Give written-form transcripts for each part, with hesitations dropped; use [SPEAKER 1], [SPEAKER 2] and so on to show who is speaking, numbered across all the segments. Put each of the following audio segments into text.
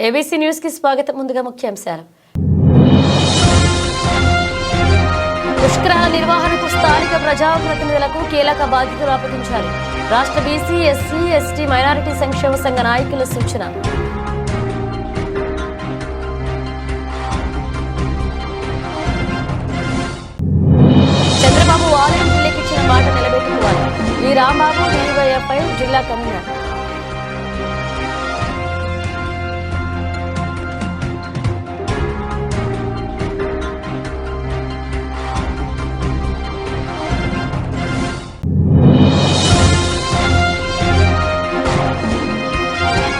[SPEAKER 1] ABC news కి స్వాగతం. ముందుగా ముఖ్యాంశాలు. పుష్కరాల నిర్వహణకు స్థానిక ప్రజాప్రతినిధులకు కీలక బాధ్యతలు అప్పగించాలి. రాష్ట్ర బీసీ, ఎస్సీ, ఎస్టీ, మైనారిటీ సంక్షేమ సంఘ నాయకుల సూచన. చంద్రబాబు వాలంటీర్లకు ఇచ్చిన మాట నిలబెట్టుకోవాలి. ఈ రాంబాబు డీవైఎఫ్ఐ జిల్లా కన్వీనర్.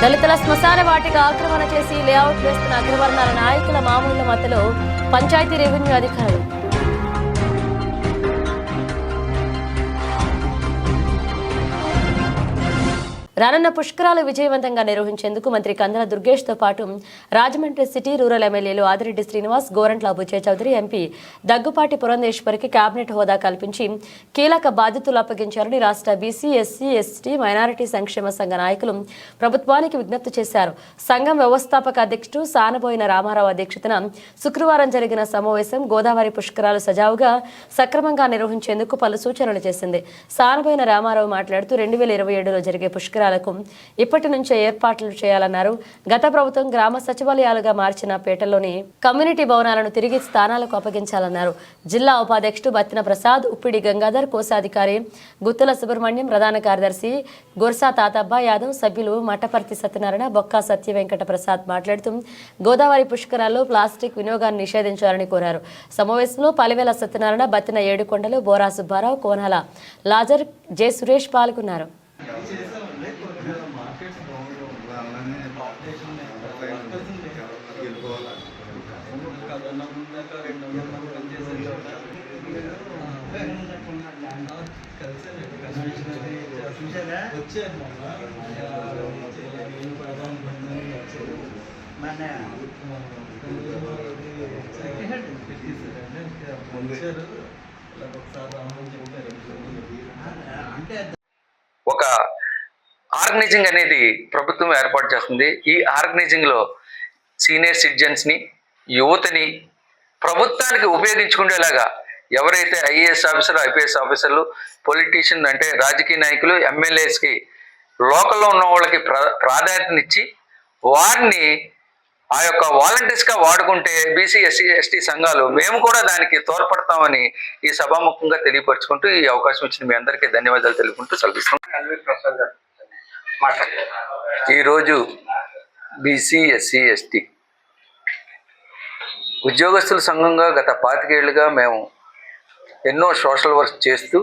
[SPEAKER 1] దళితుల శ్మశాన వాటిక ఆక్రమణ చేసి లేఅవుట్ వేస్తున్న అగ్రవర్ణాల నాయకుల మామూళ్ల మధ్యలో పంచాయతీ రెవెన్యూ అధికారులు. రానున్న పుష్కరాలు విజయవంతంగా నిర్వహించేందుకు మంత్రి కందల దుర్గేష్ తో పాటు రాజమండ్రి సిటీ రూరల్ ఎమ్మెల్యేలు ఆదిరెడ్డి శ్రీనివాస్, గోరంట్ల బుచ్చయ్య చౌదరి, ఎంపీ దగ్గుపాటి పురంధేశ్వరికి కేబినెట్ హోదా కల్పించి కీలక బాధ్యతలు అప్పగించారని రాష్ట్ర బీసీ, ఎస్సీ, ఎస్టీ, మైనారిటీ సంక్షేమ సంఘ నాయకులు ప్రభుత్వానికి విజ్ఞప్తి చేశారు. సంఘం వ్యవస్థాపక అధ్యక్షుడు సానబోయిన రామారావు అధ్యక్షతన శుక్రవారం జరిగిన సమావేశం గోదావరి పుష్కరాలు సజావుగా సక్రమంగా నిర్వహించేందుకు పలు సూచనలు చేసింది. సానబోయిన రామారావు మాట్లాడుతూ 2027లో జరిగే పుష్కరాలు ఇప్పటి నుంచే ఏర్పాట్లు చేయాలన్నారు. గత ప్రభుత్వం గ్రామ సచివాలయాలుగా మార్చిన పేటల్లోని కమ్యూనిటీ భవనాలను తిరిగి స్థానాలకు అప్పగించాలన్నారు. జిల్లా ఉపాధ్యక్షుడు బత్తిన ప్రసాద్, ఉప్పిడి గంగాధర్, కోశాధికారి గుత్తుల సుబ్రహ్మణ్యం, ప్రధాన కార్యదర్శి గుర్సా తాతబ్బా యాదవ్, సభ్యులు మట్టపర్తి సత్యనారాయణ, బొక్క సత్య వెంకట ప్రసాద్ మాట్లాడుతూ గోదావరి పుష్కరాల్లో ప్లాస్టిక్ వినియోగాన్ని నిషేధించాలని కోరారు. సమావేశంలో పలివేల సత్యనారాయణ, బత్తిన ఏడుకొండలు, బోరా సుబ్బారావు, కోనాల లాజర్, జె సురేష్ పాల్గొన్నారు.
[SPEAKER 2] ఒక ఆర్గనైజింగ్ అనేది ప్రభుత్వం ఏర్పాటు చేస్తుంది. ఈ ఆర్గనైజింగ్ లో సీనియర్ సిటిజన్స్ ని, యువతని ప్రభుత్వానికి ఉపయోగించుకునేలాగా ఎవరైతే ఐఏఎస్ ఆఫీసర్లు, ఐపీఎస్ ఆఫీసర్లు, పొలిటీషియన్ అంటే రాజకీయ నాయకులు, ఎమ్మెల్యేస్కి లోకల్లో ఉన్న వాళ్ళకి ప్రాధాన్యతనిచ్చి వారిని ఆ యొక్క వాలంటీర్స్గా వాడుకుంటే బీసీ, ఎస్సీ, ఎస్టీ సంఘాలు మేము కూడా దానికి తోడ్పడతామని ఈ సభాముఖంగా తెలియపరుచుకుంటూ ఈ అవకాశం ఇచ్చిన మీ అందరికీ ధన్యవాదాలు తెలుపుకుంటూ సెలవిస్తున్నాం. ఈరోజు బీసీ, ఎస్సీ, ఎస్టీ ఉద్యోగస్తుల సంఘంగా గత 25 ఏళ్ళుగా మేము ఎన్నో సోషల్ వర్క్ చేస్తూ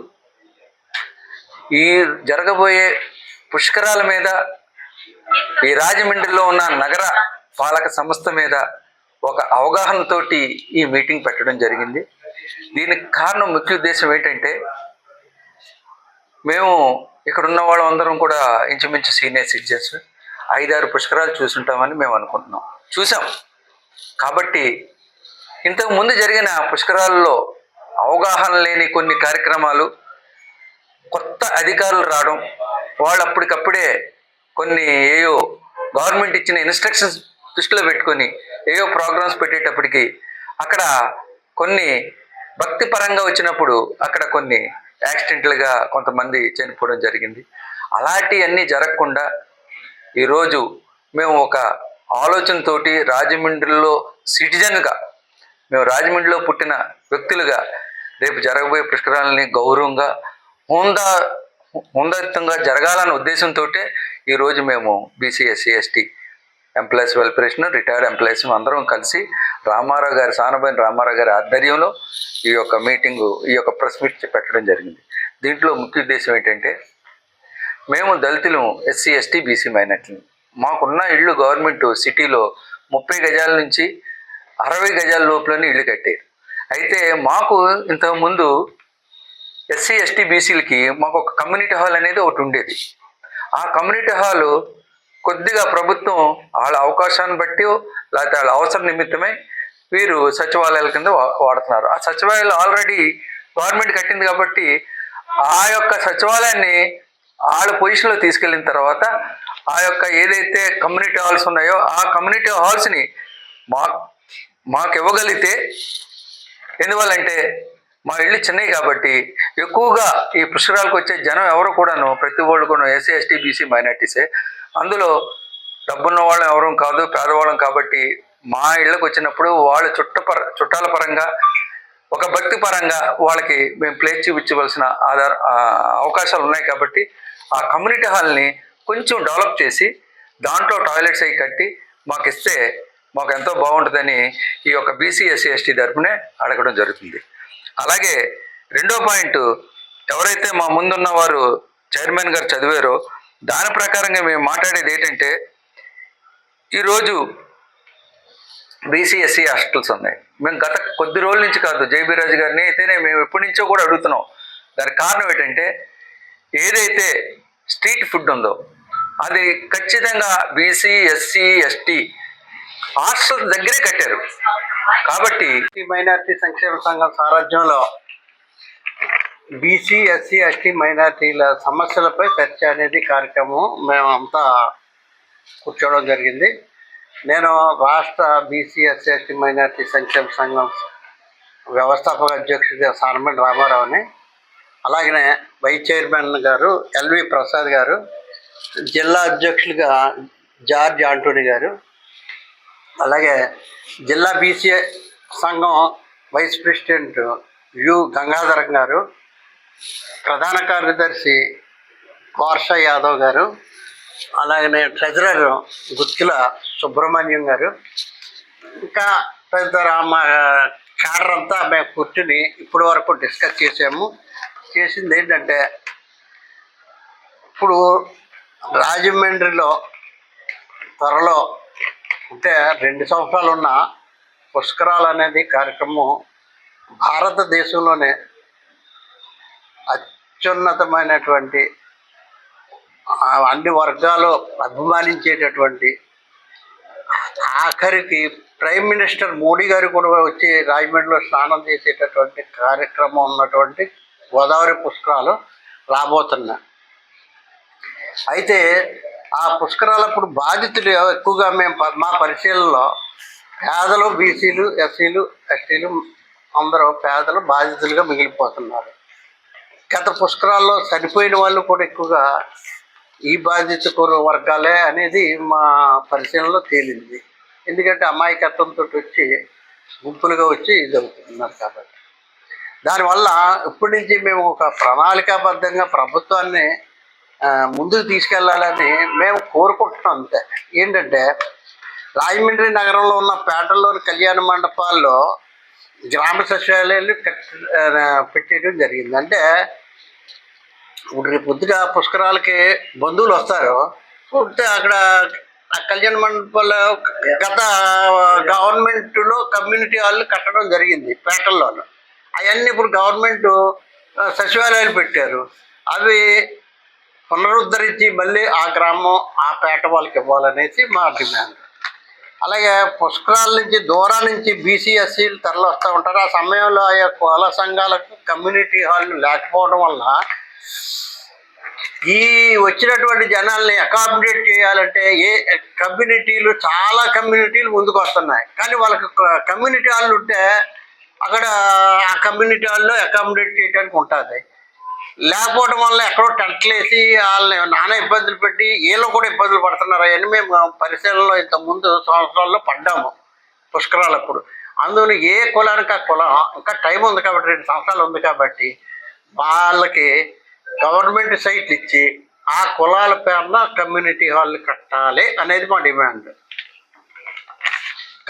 [SPEAKER 2] ఈ జరగబోయే పుష్కరాల మీద ఈ రాజమండ్రిలో ఉన్న నగర పాలక సంస్థ మీద ఒక అవగాహనతోటి ఈ మీటింగ్ పెట్టడం జరిగింది. దీనికి కారణం, ముఖ్య ఉద్దేశం ఏంటంటే మేము ఇక్కడ ఉన్న వాళ్ళందరం కూడా ఇంచుమించు సీనియర్ సిటిజన్స్ 5-6 పుష్కరాలు చూసుంటామని మేము అనుకుంటున్నాం, చూసాం. కాబట్టి ఇంతకు ముందు జరిగిన పుష్కరాల్లో అవగాహన లేని కొన్ని కార్యక్రమాలు, కొత్త అధికారులు రావడం, వాళ్ళు అప్పటికప్పుడే కొన్ని ఏయో గవర్నమెంట్ ఇచ్చిన ఇన్స్ట్రక్షన్స్ దృష్టిలో పెట్టుకొని ఏయో ప్రోగ్రామ్స్ పెట్టేటప్పటికి అక్కడ కొన్ని భక్తి పరంగా వచ్చినప్పుడు అక్కడ కొన్ని యాక్సిడెంట్లుగా కొంతమంది చనిపోవడం జరిగింది. అలాంటివన్నీ జరగకుండా ఈరోజు మేము ఒక ఆలోచనతోటి రాజమండ్రిలో సిటిజన్గా, మేము రాజమండ్రిలో పుట్టిన వ్యక్తులుగా రేపు జరగబోయే పుష్కరాలని గౌరవంగా హుందాయుతంగా జరగాలన్న ఉద్దేశంతో ఈరోజు మేము BC, SC, ST employees welfare association, retired employees అందరం కలిసి రామారావు గారి, సానబోయిన రామారావు గారి ఆధ్వర్యంలో ఈ యొక్క మీటింగు, ఈ యొక్క ప్రెస్ మీట్ పెట్టడం జరిగింది. దీంట్లో ముఖ్య ఉద్దేశం ఏంటంటే మేము దళితులు, ఎస్సీ, ఎస్టీ, బీసీ మైనార్టీలు, మాకున్న ఇళ్ళు గవర్నమెంట్ సిటీలో 30 గజాల నుంచి 60 గజాల లోపలనే ఇళ్ళు కట్టారు. అయితే మాకు ఇంతకుముందు ఎస్సీ, ఎస్టీ, బీసీలకి మాకు ఒక కమ్యూనిటీ హాల్ అనేది ఒకటి ఉండేది. ఆ కమ్యూనిటీ హాలు కొద్దిగా ప్రభుత్వం వాళ్ళ అవకాశాన్ని బట్టి లేకపోతే వాళ్ళ అవసరం నిమిత్తమై వీరు సచివాలయాల కింద వాడుతున్నారు. ఆ సచివాలయాలు ఆల్రెడీ గవర్నమెంట్ కట్టింది కాబట్టి ఆ యొక్క సచివాలయాన్ని వాళ్ళ పొజిషన్లో తీసుకెళ్ళిన తర్వాత ఆ యొక్క ఏదైతే కమ్యూనిటీ హాల్స్ ఉన్నాయో ఆ కమ్యూనిటీ హాల్స్ని మాకు ఇవ్వగలిగితే, ఎందువల్లంటే మా ఇళ్ళు చిన్నవి కాబట్టి ఎక్కువగా ఈ పుష్కరాలకు వచ్చే జనం ఎవరు కూడాను ప్రతి వాళ్ళు కూడా ఎస్సీ ఎస్టీ బీసీ మైనార్టీసే. అందులో డబ్బున్న వాళ్ళం ఎవరూ కాదు, పేదవాళ్ళం కాబట్టి మా ఇళ్ళకు వచ్చినప్పుడు వాళ్ళ చుట్టాల పరంగా ఒక భక్తి పరంగా వాళ్ళకి మేము ప్లేస్ చూపించవలసిన అవకాశాలు ఉన్నాయి. కాబట్టి ఆ కమ్యూనిటీ హాల్ని కొంచెం డెవలప్ చేసి దాంట్లో టాయిలెట్స్ అవి కట్టి మాకు ఇస్తే మాకు ఎంతో బాగుంటుందని ఈ యొక్క బీసీ ఎస్సీ ఎస్టీ తరపునే అడగడం జరుగుతుంది. అలాగే రెండో పాయింట్, ఎవరైతే మా ముందున్న వారు చైర్మన్ గారు చదివారో దాని ప్రకారంగా మేము మాట్లాడేది ఏంటంటే, ఈరోజు బీసీ ఎస్సీ హాస్టల్స్ ఉన్నాయి. మేము గత కొద్ది రోజుల నుంచి కాదు, జేబీరాజు గారిని అయితేనే మేము ఎప్పటి నుంచో కూడా అడుగుతున్నాం. దానికి కారణం ఏంటంటే, ఏదైతే స్ట్రీట్ ఫుడ్ ఉందో అది ఖచ్చితంగా బీసీ ఎస్సీ ఎస్టీ హాస్టల్ దగ్గరే కట్టారు. కాబట్టి
[SPEAKER 3] మైనార్టీ సంక్షేమ సంఘం సారథ్యంలో బీసీ ఎస్సీ ఎస్టీ మైనార్టీల సమస్యలపై చర్చ అనేది కార్యక్రమం మేమంతా కూర్చోవడం జరిగింది. నేను రాష్ట్ర బీసీ ఎస్సీ ఎస్టీ మైనార్టీ సంక్షేమ సంఘం వ్యవస్థాపక అధ్యక్షుడిగా సానమణి రామారావుని, అలాగనే వైస్ చైర్మన్ గారు ఎల్వి ప్రసాద్ గారు, జిల్లా అధ్యక్షులుగా జార్జ్ ఆంటోనీ గారు, అలాగే జిల్లా బీసీ సంఘం వైస్ ప్రెసిడెంట్ యు గంగాధరం గారు, ప్రధాన కార్యదర్శి వార్ష యాదవ్ గారు, అలాగనే ట్రెజరర్ గుత్తుల సుబ్రహ్మణ్యం గారు, ఇంకా తదితర మా క్యాడర్ అంతా మేము కూర్చుని ఇప్పటి వరకు డిస్కస్ చేసింది ఏంటంటే, ఇప్పుడు రాజమండ్రిలో త్వరలో అంటే 2 సంవత్సరాలు ఉన్న పుష్కరాలు అనేది కార్యక్రమం భారతదేశంలోనే అత్యున్నతమైనటువంటి అన్ని వర్గాలు అభిమానించేటటువంటి, ఆఖరికి ప్రైమ్ మినిస్టర్ మోడీ గారు కూడా వచ్చి రాజమండ్రిలో స్నానం చేసేటటువంటి కార్యక్రమం ఉన్నటువంటి గోదావరి పుష్కరాలు రాబోతున్నాయి. అయితే ఆ పుష్కరాలప్పుడు బాధితులు ఎక్కువగా మేము మా పరిశీలనలో పేదలు, బీసీలు, ఎస్సీలు, ఎస్టీలు అందరూ పేదలు బాధితులుగా మిగిలిపోతున్నారు. గత పుష్కరాల్లో చనిపోయిన వాళ్ళు కూడా ఎక్కువగా ఈ బాధిత వర్గాలే అనేది మా పరిశీలనలో తేలింది. ఎందుకంటే అమాయకత్వంతో వచ్చి గుంపులుగా వచ్చి జరుగుతున్నారు. కాబట్టి దానివల్ల ఇప్పటి నుంచి మేము ఒక ప్రణాళికాబద్ధంగా ప్రభుత్వాన్ని ముందుకు తీసుకెళ్లాలని మేము కోరుకుంటున్నాం. అంతే. ఏంటంటే, రాజమండ్రి నగరంలో ఉన్న పేటల్లోని కళ్యాణ మండపాల్లో గ్రామ సచివాలయాలు పెట్టడం జరిగింది. అంటే ఇప్పుడు రేపు పొద్దుట పుష్కరాలకి బంధువులు వస్తారు, ఉంటే అక్కడ ఆ కళ్యాణ మండపాల్లో గత గవర్నమెంట్లో కమ్యూనిటీ హాల్ కట్టడం జరిగింది పేటల్లోనూ. అవన్నీ ఇప్పుడు గవర్నమెంట్ సచివాలయాలు పెట్టారు. అవి పునరుద్ధరించి మళ్ళీ ఆ గ్రామం ఆ పేట వాళ్ళకి ఇవ్వాలనేసి మా డిమాండ్. అలాగే పుష్కరాల నుంచి దూరం నుంచి బీసీ ఎస్సీలు తరలి వస్తూ ఉంటారు. ఆ సమయంలో ఆ యొక్క కుల సంఘాలకు కమ్యూనిటీ హాల్ లేకపోవడం వల్ల ఈ వచ్చినటువంటి జనాల్ని అకామిడేట్ చేయాలంటే చాలా కమ్యూనిటీలు ముందుకు వస్తున్నాయి. కానీ వాళ్ళకి కమ్యూనిటీ హాల్ ఉంటే అక్కడ ఆ కమ్యూనిటీ హాల్లో అకామిడేట్ చేయడానికి ఉంటుంది. లేకపోవడం వల్ల ఎక్కడో టెంట్లు వేసి వాళ్ళని నానా ఇబ్బందులు పెట్టి వీళ్ళు కూడా ఇబ్బందులు పడుతున్నారు. అవన్నీ మేము పరిశీలనలో ఇంతకుముందు సంవత్సరాల్లో పడ్డాము పుష్కరాలప్పుడు. అందులో ఏ కులానికి ఆ కులం ఇంకా టైం ఉంది కాబట్టి 2 సంవత్సరాలు ఉంది కాబట్టి వాళ్ళకి గవర్నమెంట్ సైట్లు ఇచ్చి ఆ కులాల పేరున కమ్యూనిటీ హాల్ కట్టాలి అనేది మా డిమాండ్.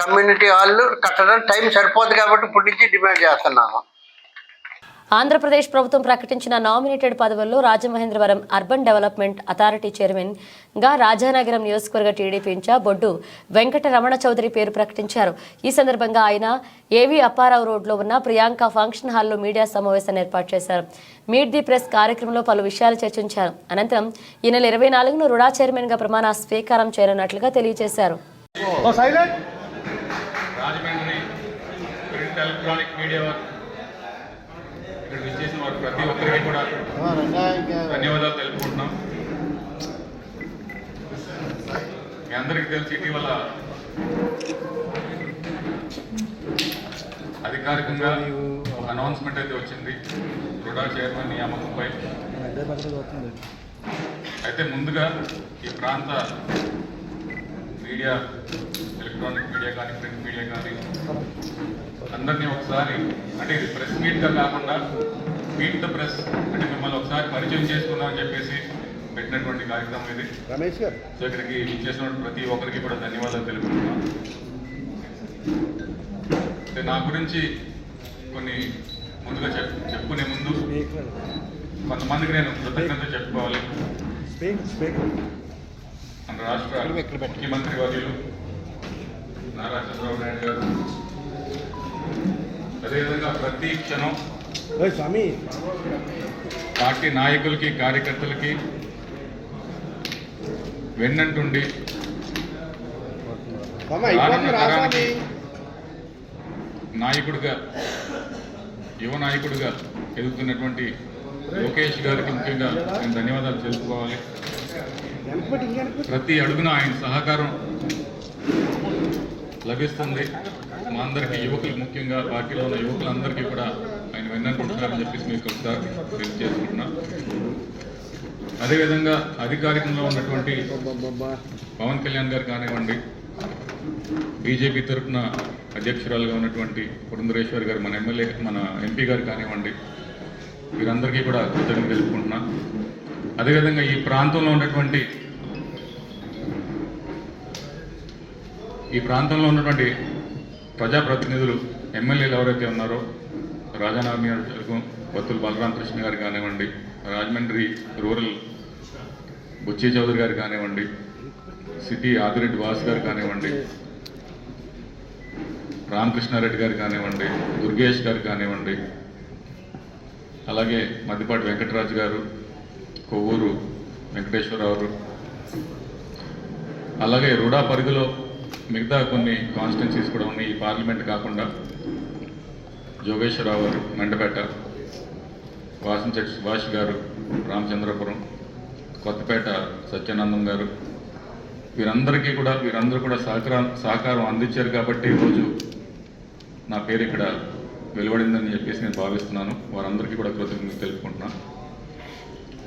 [SPEAKER 3] కమ్యూనిటీ హాల్ కట్టడానికి టైం సరిపోదు కాబట్టి ఇప్పటి నుంచి డిమాండ్ చేస్తున్నాము.
[SPEAKER 1] ఆంధ్రప్రదేశ్ ప్రభుత్వం ప్రకటించిన నామినేటెడ్ పదవుల్లో రాజమహేంద్రవరం అర్బన్ డెవలప్మెంట్ అథారిటీ చైర్మన్గా రాజానగరం నియోజకవర్గ టీడీపీ ఇన్ఛార్జ్ బొడ్డు వెంకట రమణ చౌదరి పేరు ప్రకటించారు. ఈ సందర్భంగా ఆయన ఏవి అప్పారావు రోడ్లో ఉన్న ప్రియాంక ఫంక్షన్ హాల్లో మీడియా సమావేశాన్ని ఏర్పాటు చేశారు. మీట్ ది ప్రెస్ కార్యక్రమంలో పలు విషయాలు చర్చించారు. అనంతరం ఈ నెల 24న రుడా చైర్మన్గా ప్రమాణ స్వీకారం చేయనున్నట్లుగా తెలియజేశారు.
[SPEAKER 4] ఇక్కడ విచ్చేసిన వారు ప్రతి ఒక్కరికి కూడా ధన్యవాదాలు తెలుపుకుంటున్నాం. అందరికీ తెలిసి ఇటీవల అధికారికంగా ఒక అనౌన్స్మెంట్ అయితే వచ్చింది రుడా చైర్మన్ నియామకంపై. అయితే ముందుగా ఈ ప్రాంత మీడియా, ఎలక్ట్రానిక్ మీడియా కానీ ప్రింట్ మీడియా కానీ అందరినీ ఒకసారి, అంటే ఇది ప్రెస్ మీట్గా కాకుండా మీట్ ద ప్రెస్, అంటే మిమ్మల్ని ఒకసారి పరిచయం చేసుకుందామని చెప్పేసి పెట్టినటువంటి కార్యక్రమం ఇది.
[SPEAKER 3] రమేష్ గారు,
[SPEAKER 4] సో ఇక్కడికి ఇచ్చేసినటువంటి ప్రతి ఒక్కరికి కూడా ధన్యవాదాలు తెలుపుతున్నాను. అంటే నా గురించి కొన్ని ముందుగా చెప్పుకునే ముందు కొంతమందికి నేను కృతజ్ఞత చెప్పుకోవాలి. మన రాష్ట్ర ముఖ్యమంత్రి వర్యులు నారా చంద్రబాబు నాయుడు గారు, అదేవిధంగా ప్రతి క్షణం పార్టీ నాయకులకి, కార్యకర్తలకి వెన్నంటుండి రానున్న తరానికి నాయకుడిగా, యువ నాయకుడిగా ఎదుగుతున్నటువంటి లోకేష్ గారికి ముఖ్యంగా నేను ధన్యవాదాలు తెలుపుకోవాలి. ప్రతి అడుగున ఆయన సహకారం లభిస్తుంది. మా అందరికీ యువకులు, ముఖ్యంగా పార్టీలో ఉన్న యువకులందరికీ కూడా ఆయన వెన్నంటుంటారని చెప్పేసి మీకు ఒకసారి తెలియజేసుకుంటున్నా. అదేవిధంగా అధికారికంలో ఉన్నటువంటి పవన్ కళ్యాణ్ గారు కానివ్వండి, బీజేపీ తరఫున అధ్యక్షురాలుగా ఉన్నటువంటి పురంధరేశ్వరి గారు, మన ఎమ్మెల్యే, మన ఎంపీ గారు కానివ్వండి, వీరందరికీ కూడా కృతజ్ఞతలు తెలుపుకుంటున్నా. అదేవిధంగా ఈ ప్రాంతంలో ఉన్నటువంటి ప్రజాప్రతినిధులు, ఎమ్మెల్యేలు ఎవరైతే ఉన్నారో, రాజానగర్ నియోజకవర్గం బత్తుల బలరామకృష్ణ గారు కానివ్వండి, రాజమండ్రి రూరల్ బుచ్చి చౌదరి గారు కానివ్వండి, సిటీ ఆదిరెడ్డి వాసు గారు కానివ్వండి, రామకృష్ణారెడ్డి గారు కానివ్వండి, దుర్గేష్ గారు కానివ్వండి, అలాగే మద్దిపాటి వెంకటరాజు గారు, కొవ్వూరు వెంకటేశ్వరరావు, అలాగే రుడా పరిధిలో మిగతా కొన్ని కాన్స్టిట్యున్సీస్ కూడా ఉన్నాయి. ఈ పార్లమెంట్ కాకుండా జోగేశ్వరరావు గారు మెండపేట, వాసంశెట్టి సుభాష్ గారు రామచంద్రపురం, కొత్తపేట సత్యానందం గారు, వీరందరూ కూడా సహకారం అందించారు కాబట్టి ఈరోజు నా పేరు ఇక్కడ వెలువడిందని చెప్పేసి నేను భావిస్తున్నాను. వారందరికీ కూడా కృతజ్ఞతలు తెలుపుకుంటున్నాను.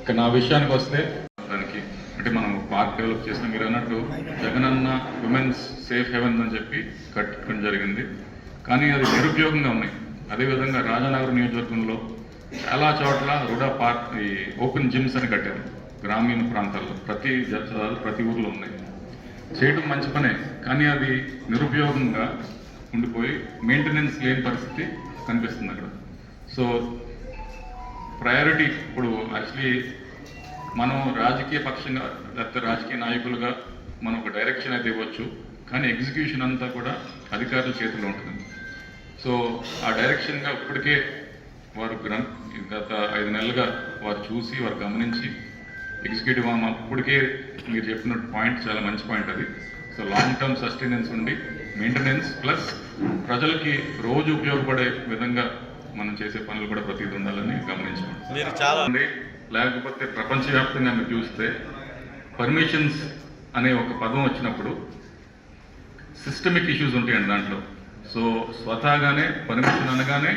[SPEAKER 4] ఇక నా విషయానికి వస్తే, దానికి అంటే మనం పార్క్ డెవలప్ చేసిన, మీరు అన్నట్టు జగనన్న విమెన్స్ సేఫ్ హెవెన్ అని చెప్పి కట్టడం జరిగింది. కానీ అది నిరుపయోగంగా ఉన్నాయి. అదేవిధంగా రాజానగర్ నియోజకవర్గంలో చాలా చోట్ల రుడా పార్క్, ఈ ఓపెన్ జిమ్స్ అని కట్టారు గ్రామీణ ప్రాంతాల్లో. ప్రతి ఊర్లో ఉన్నాయి. చేయడం మంచి పనే, కానీ అది నిరుపయోగంగా ఉండిపోయి మెయింటెనెన్స్ లేని పరిస్థితి కనిపిస్తుంది అక్కడ. సో ప్రయారిటీ ఇప్పుడు యాక్చువల్లీ మనం రాజకీయ పక్షంగా లేకపోతే రాజకీయ నాయకులుగా మనం ఒక డైరెక్షన్ అయితే ఇవ్వచ్చు, కానీ ఎగ్జిక్యూషన్ అంతా కూడా అధికారుల చేతిలో ఉంటుంది. సో ఆ డైరెక్షన్గా ఇప్పటికే వారు గత 5 నెలలుగా వారు చూసి, వారు గమనించి ఎగ్జిక్యూటివ్ అప్పటికే మీరు చెప్పిన పాయింట్ చాలా మంచి పాయింట్ అది. సో లాంగ్ టర్మ్ సస్టైనెన్స్ ఉండి మెయింటెనెన్స్ ప్లస్ ప్రజలకి రోజు ఉపయోగపడే విధంగా మనం చేసే పనులు కూడా ప్రతిదీ ఉండాలని గమనించుకోండి. లేకపోతే ప్రపంచవ్యాప్తంగా మీరు చూస్తే పర్మిషన్స్ అనే ఒక పదం వచ్చినప్పుడు సిస్టమిక్ ఇష్యూస్ ఉంటాయండి దాంట్లో. సో స్వతహాగానే పర్మిషన్ అనగానే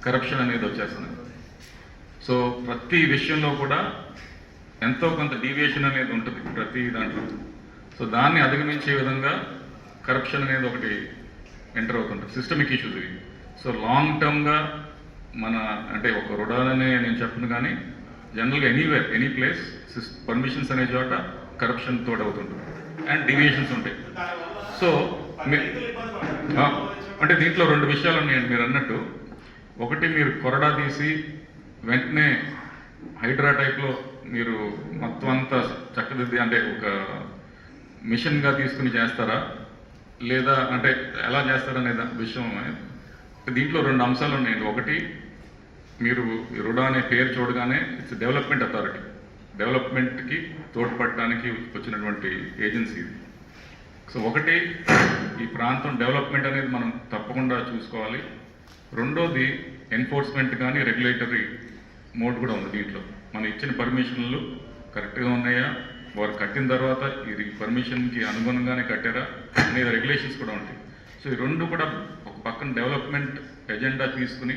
[SPEAKER 4] కరప్షన్ అనేది వచ్చేస్తుంది. సో ప్రతి విషయంలో కూడా ఎంతో కొంత డీవియేషన్ అనేది ఉంటుంది ప్రతి దాంట్లో. సో దాన్ని అధిగమించే విధంగా కరప్షన్ అనేది ఒకటి ఎంటర్ అవుతుంటుంది. సిస్టమిక్ ఇష్యూస్ ఇవి. సో లాంగ్ టర్మ్గా మన అంటే ఒక రుడాలనే నేను చెప్పను, కానీ జనరల్గా ఎనీవేర్, ఎనీ ప్లేస్ పర్మిషన్స్ అనే చోట కరప్షన్ తోడు అవుతుంటుంది అండ్ డీవియేషన్స్ ఉంటాయి. సో అంటే దీంట్లో 2 విషయాలు ఉన్నాయండి మీరు అన్నట్టు. ఒకటి, మీరు కొరడా తీసి వెంటనే హైడ్రా టైప్లో మీరు మొత్తం అంతా చక్కదిద్ది అంటే ఒక మిషన్గా తీసుకుని చేస్తారా, లేదా అంటే ఎలా చేస్తారనే విషయం. దీంట్లో 2 అంశాలు ఉన్నాయండి. ఒకటి, మీరు రుడా అనే పేరు చూడగానే ఇట్స్ డెవలప్మెంట్ అథారిటీ, డెవలప్మెంట్కి తోడ్పడటానికి వచ్చినటువంటి ఏజెన్సీ ఇది. సో ఒకటి, ఈ ప్రాంతం డెవలప్మెంట్ అనేది మనం తప్పకుండా చూసుకోవాలి. రెండోది, ఎన్ఫోర్స్మెంట్ కానీ రెగ్యులేటరీ మోడ్ కూడా ఉంది దీంట్లో. మనం ఇచ్చిన పర్మిషన్లు కరెక్ట్గా ఉన్నాయా, వారు కట్టిన తర్వాత ఇది పర్మిషన్కి అనుగుణంగానే కట్టారా అనేది రెగ్యులేషన్స్ కూడా ఉంటాయి. సో ఈ రెండు కూడా ఒక పక్కన డెవలప్మెంట్ ఎజెండా తీసుకుని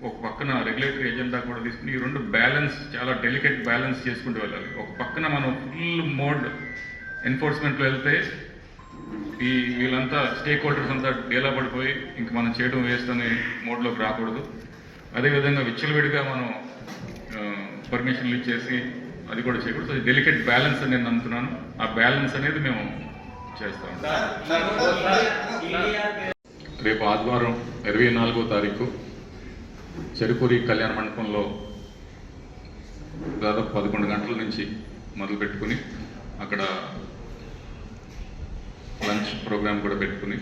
[SPEAKER 4] ఒక పక్కన రెగ్యులేటరీ ఎజెండా కూడా తీసుకుని ఈ రెండు బ్యాలెన్స్, చాలా డెలికేట్ బ్యాలెన్స్ చేసుకుంటూ వెళ్ళాలి. ఒక పక్కన మనం ఫుల్ మోడ్ ఎన్ఫోర్స్మెంట్లో వెళ్తే వీళ్ళంతా స్టేక్ హోల్డర్స్ అంతా డేలా పడిపోయి ఇంక మనం చేయడం వేస్ట్ అనే మోడ్లోకి రాకూడదు. అదేవిధంగా విచ్చలవిడిగా మనం పర్మిషన్లు ఇచ్చేసి అది కూడా చేయకూడదు. సో డెలికేట్ బ్యాలెన్స్ అని నేను నమ్ముతున్నాను. ఆ బ్యాలెన్స్ అనేది మేము చేస్తాం. రేపు ఆదివారం 24వ తారీఖు చెరుకూరి కళ్యాణ మండపంలో దాదాపు 11 గంటల నుంచి మొదలు పెట్టుకుని అక్కడ లంచ్ ప్రోగ్రామ్ కూడా పెట్టుకుని,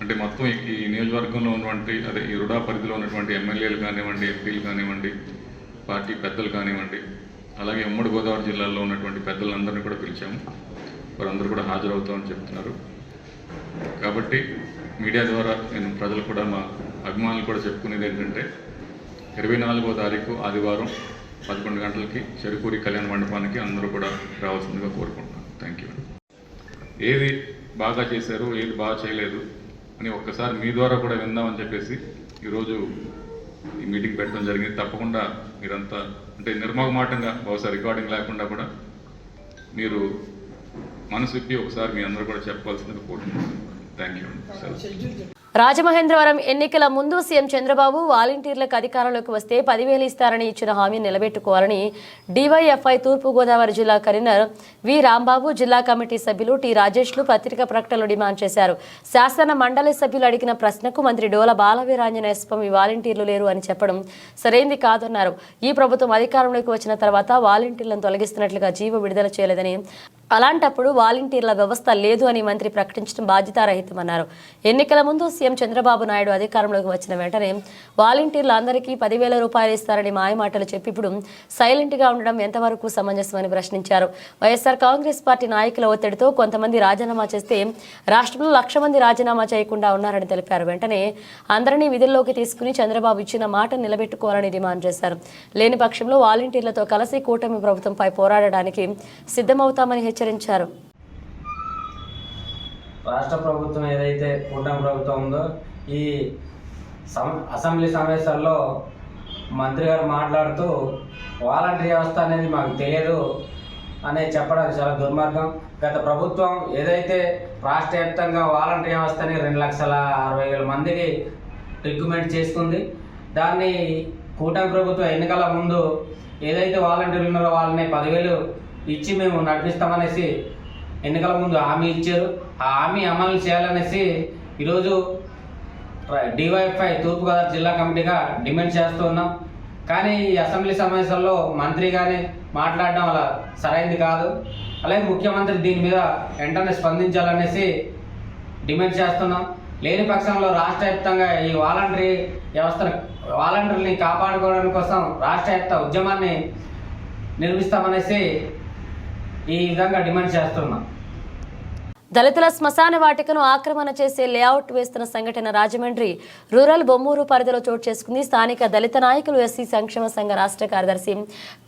[SPEAKER 4] అంటే మొత్తం ఈ నియోజకవర్గంలో ఉన్నటువంటి అదే ఈ రుడా పరిధిలో ఉన్నటువంటి ఎమ్మెల్యేలు కానివ్వండి, ఎంపీలు కానివ్వండి, పార్టీ పెద్దలు కానివ్వండి, అలాగే ఉమ్మడి గోదావరి జిల్లాలో ఉన్నటువంటి పెద్దలందరినీ కూడా పిలిచాము. వారందరూ కూడా హాజరవుతామని చెప్తున్నారు. కాబట్టి మీడియా ద్వారా నేను ప్రజలు కూడా, మా అభిమానులు కూడా చెప్పుకునేది ఏంటంటే 24వ తారీఖు ఆదివారం 11 గంటలకి చెరుకూరి కళ్యాణ మండపానికి అందరూ కూడా రావాల్సిందిగా కోరుకుంటున్నాను. Thank you. ఏది బాగా చేశారు, ఏది బాగా చేయలేదు అని ఒక్కసారి మీ ద్వారా కూడా విందామని చెప్పేసి ఈరోజు ఈ మీటింగ్ పెట్టడం జరిగింది. తప్పకుండా మీరంతా అంటే నిర్మోహమాటంగా, బహుశా రికార్డింగ్ లేకుండా కూడా మీరు మనసు విప్పి ఒకసారి మీ అందరూ కూడా చెప్పాల్సిందిగా కోరుకుంటున్నాను. Thank you.
[SPEAKER 1] రాజమహేంద్రవరం ఎన్నికల ముందు సీఎం చంద్రబాబు వాలంటీర్లకు అధికారంలోకి వస్తే 10,000 ఇస్తారని ఇచ్చిన హామీని నిలబెట్టుకోవాలని డివైఎఫ్ఐ తూర్పుగోదావరి జిల్లా కన్వీనర్ వి రాంబాబు, జిల్లా కమిటీ సభ్యులు టి రాజేష్లు పత్రికా ప్రకటనలో డిమాండ్ చేశారు. శాసన మండలి సభ్యులు అడిగిన ప్రశ్నకు మంత్రి డోల బాలవీరాంజనేయ స్వామి వాలంటీర్లు లేరు అని చెప్పడం సరైంది కాదన్నారు. ఈ ప్రభుత్వం అధికారంలోకి వచ్చిన తర్వాత వాలంటీర్లను తొలగిస్తున్నట్లుగా జీవో విడుదల చేయలేదని, అలాంటప్పుడు వాలంటీర్ల వ్యవస్థ లేదు అని మంత్రి ప్రకటించడం బాధ్యతారహితమన్నారు. ఎన్నికల ముందు సీఎం చంద్రబాబు నాయుడు అధికారంలోకి వచ్చిన వెంటనే వాలంటీర్లు అందరికీ 10,000 రూపాయలు ఇస్తారని మాయమాటలు చెప్పి ఇప్పుడు సైలెంట్గా ఉండడం ఎంతవరకు సమంజసమని ప్రశ్నించారు. వైఎస్ఆర్ కాంగ్రెస్ పార్టీ నాయకుల ఒత్తిడితో కొంతమంది రాజీనామా చేస్తే రాష్ట్రంలో 1,00,000 మంది రాజీనామా చేయకుండా ఉన్నారని తెలిపారు. వెంటనే అందరినీ విధుల్లోకి తీసుకుని చంద్రబాబు ఇచ్చిన మాట నిలబెట్టుకోవాలని డిమాండ్ చేశారు. లేని పక్షంలో వాలంటీర్లతో కలిసి కూటమి ప్రభుత్వంపై పోరాడడానికి సిద్ధమవుతామని హెచ్చరించారు.
[SPEAKER 5] రాష్ట్ర ప్రభుత్వం ఏదైతే కూటమి ప్రభుత్వం ఉందో, ఈ అసెంబ్లీ సమావేశాల్లో మంత్రి గారు మాట్లాడుతూ వాలంటీర్ వ్యవస్థ అనేది మాకు తెలియదు అనేది చెప్పడం చాలా దుర్మార్గం. గత ప్రభుత్వం ఏదైతే రాష్ట్ర వ్యాప్తంగా వాలంటీర్ వ్యవస్థని 2,60,000 మందికి రిక్రూట్మెంట్ చేసుకుంది, దాన్ని కూటమి ప్రభుత్వం ఎన్నికల ముందు ఏదైతే వాలంటీర్లు ఉన్నారో వాళ్ళని 10,000 ఇచ్చి మేము నడిపిస్తామనేసి ఎన్నికల ముందు హామీ ఇచ్చారు. ఆ హామీ అమలు చేయాలనేసి ఈరోజు డివైఎఫ్ఐ తూర్పుగోదావరి జిల్లా కమిటీగా డిమాండ్ చేస్తూ ఉన్నాం. కానీ ఈ అసెంబ్లీ సమావేశాల్లో మంత్రి గారిని మాట్లాడడం అలా సరైంది కాదు. అలాగే ముఖ్యమంత్రి దీని మీద వెంటనే స్పందించాలనేసి డిమాండ్ చేస్తున్నాం. లేని పక్షంలో రాష్ట్ర వ్యాప్తంగా ఈ వాలంటీర్ని కాపాడుకోవడం కోసం రాష్ట్ర వ్యాప్త ఉద్యమాన్ని నిర్మిస్తామనేసి ఈ విధంగా డిమాండ్ చేస్తున్నాం.
[SPEAKER 1] దళితుల శ్మశాన వాటికను ఆక్రమణ చేసే లేఅవుట్ వేస్తున్న సంఘటన రాజమండ్రి రూరల్ బొమ్మూరు పరిధిలో చోటు చేసుకుంది. స్థానిక దళిత నాయకులు, ఎస్సీ సంక్షేమ సంఘ రాష్ట్ర కార్యదర్శి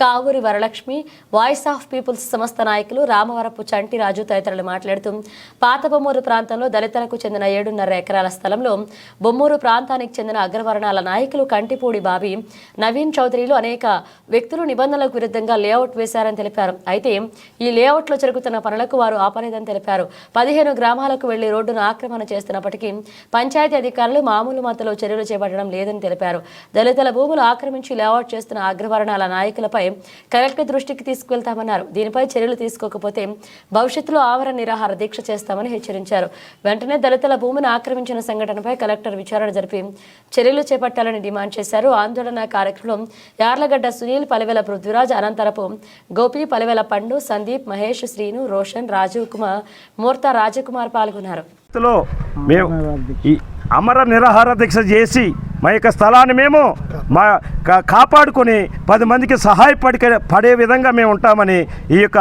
[SPEAKER 1] Kavuri Varalakshmi, voice of people's సంస్థ నాయకులు రామవరపు చంటిరాజు తదితరులు మాట్లాడుతూ పాత బొమ్మూరు ప్రాంతంలో దళితులకు చెందిన 7.5 ఎకరాల స్థలంలో బొమ్మూరు ప్రాంతానికి చెందిన అగ్రవర్ణాల నాయకులు కంటిపూడి బాబీ, నవీన్ చౌదరిలు అనేక వ్యక్తులు నిబంధనలకు విరుద్ధంగా లేఅవుట్ వేశారని తెలిపారు. అయితే ఈ లేఅవుట్లో జరుగుతున్న పనులకు వారు ఆపలేదని తెలిపారు. 15 గ్రామాలకు వెళ్లి రోడ్డును ఆక్రమణ చేస్తున్నప్పటికీ పంచాయతీ అధికారులు మామూలు మద్దతులో చర్యలు చేపట్టడం లేదని తెలిపారు. దళితుల భూములు ఆక్రమించి లేఅవుట్ చేస్తున్న అగ్రవర్ణాల నాయకులపై కలెక్టర్ దృష్టికి తీసుకువెళ్తామన్నారు. దీనిపై చర్యలు తీసుకోకపోతే భవిష్యత్తులో ఆమరణ నిరాహార దీక్ష చేస్తామని హెచ్చరించారు. వెంటనే దళితుల భూమిని ఆక్రమించిన సంఘటనపై కలెక్టర్ విచారణ జరిపి చర్యలు చేపట్టాలని డిమాండ్ చేశారు. ఆందోళన కార్యక్రమం యార్లగడ్డ సునీల్, పలివెల పృథ్వీరాజ్, అనంతరపు గోపి, పలివెల పండు, సందీప్, మహేష్, శ్రీను, రోషన్, రాజీవ్ కుమార్, మూర్త రాజకుమార్ పాల్గొన్నారు.
[SPEAKER 6] అమర నిరాహార దీక్ష చేసి మా యొక్క స్థలాన్ని మేము కాపాడుకొని 10 మందికి పడే విధంగా మేము ఉంటామని ఈ యొక్క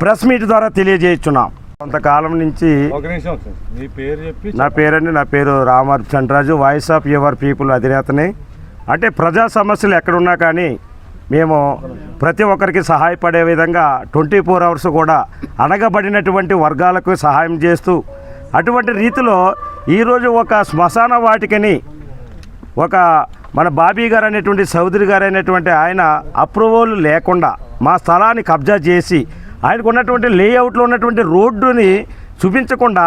[SPEAKER 6] ప్రెస్ మీట్ ద్వారా తెలియజేస్తున్నాం. కొంతకాలం నుంచి నా పేరు Ramavarapu Chantiraju, voice of your people అధినేతని. అంటే ప్రజా సమస్యలు ఎక్కడున్నా కానీ మేము ప్రతి ఒక్కరికి సహాయపడే విధంగా 24 అవర్స్ కూడా అణగబడినటువంటి వర్గాలకు సహాయం చేస్తూ అటువంటి రీతిలో ఈరోజు ఒక శ్మశాన వాటికని ఒక మన బాబీ గారు అనేటువంటి చౌదరి గారు అనేటువంటి ఆయన అప్రూవల్ లేకుండా మా స్థలాన్ని కబ్జా చేసి ఆయనకు ఉన్నటువంటి లేఅవుట్లో ఉన్నటువంటి రోడ్డుని చూపించకుండా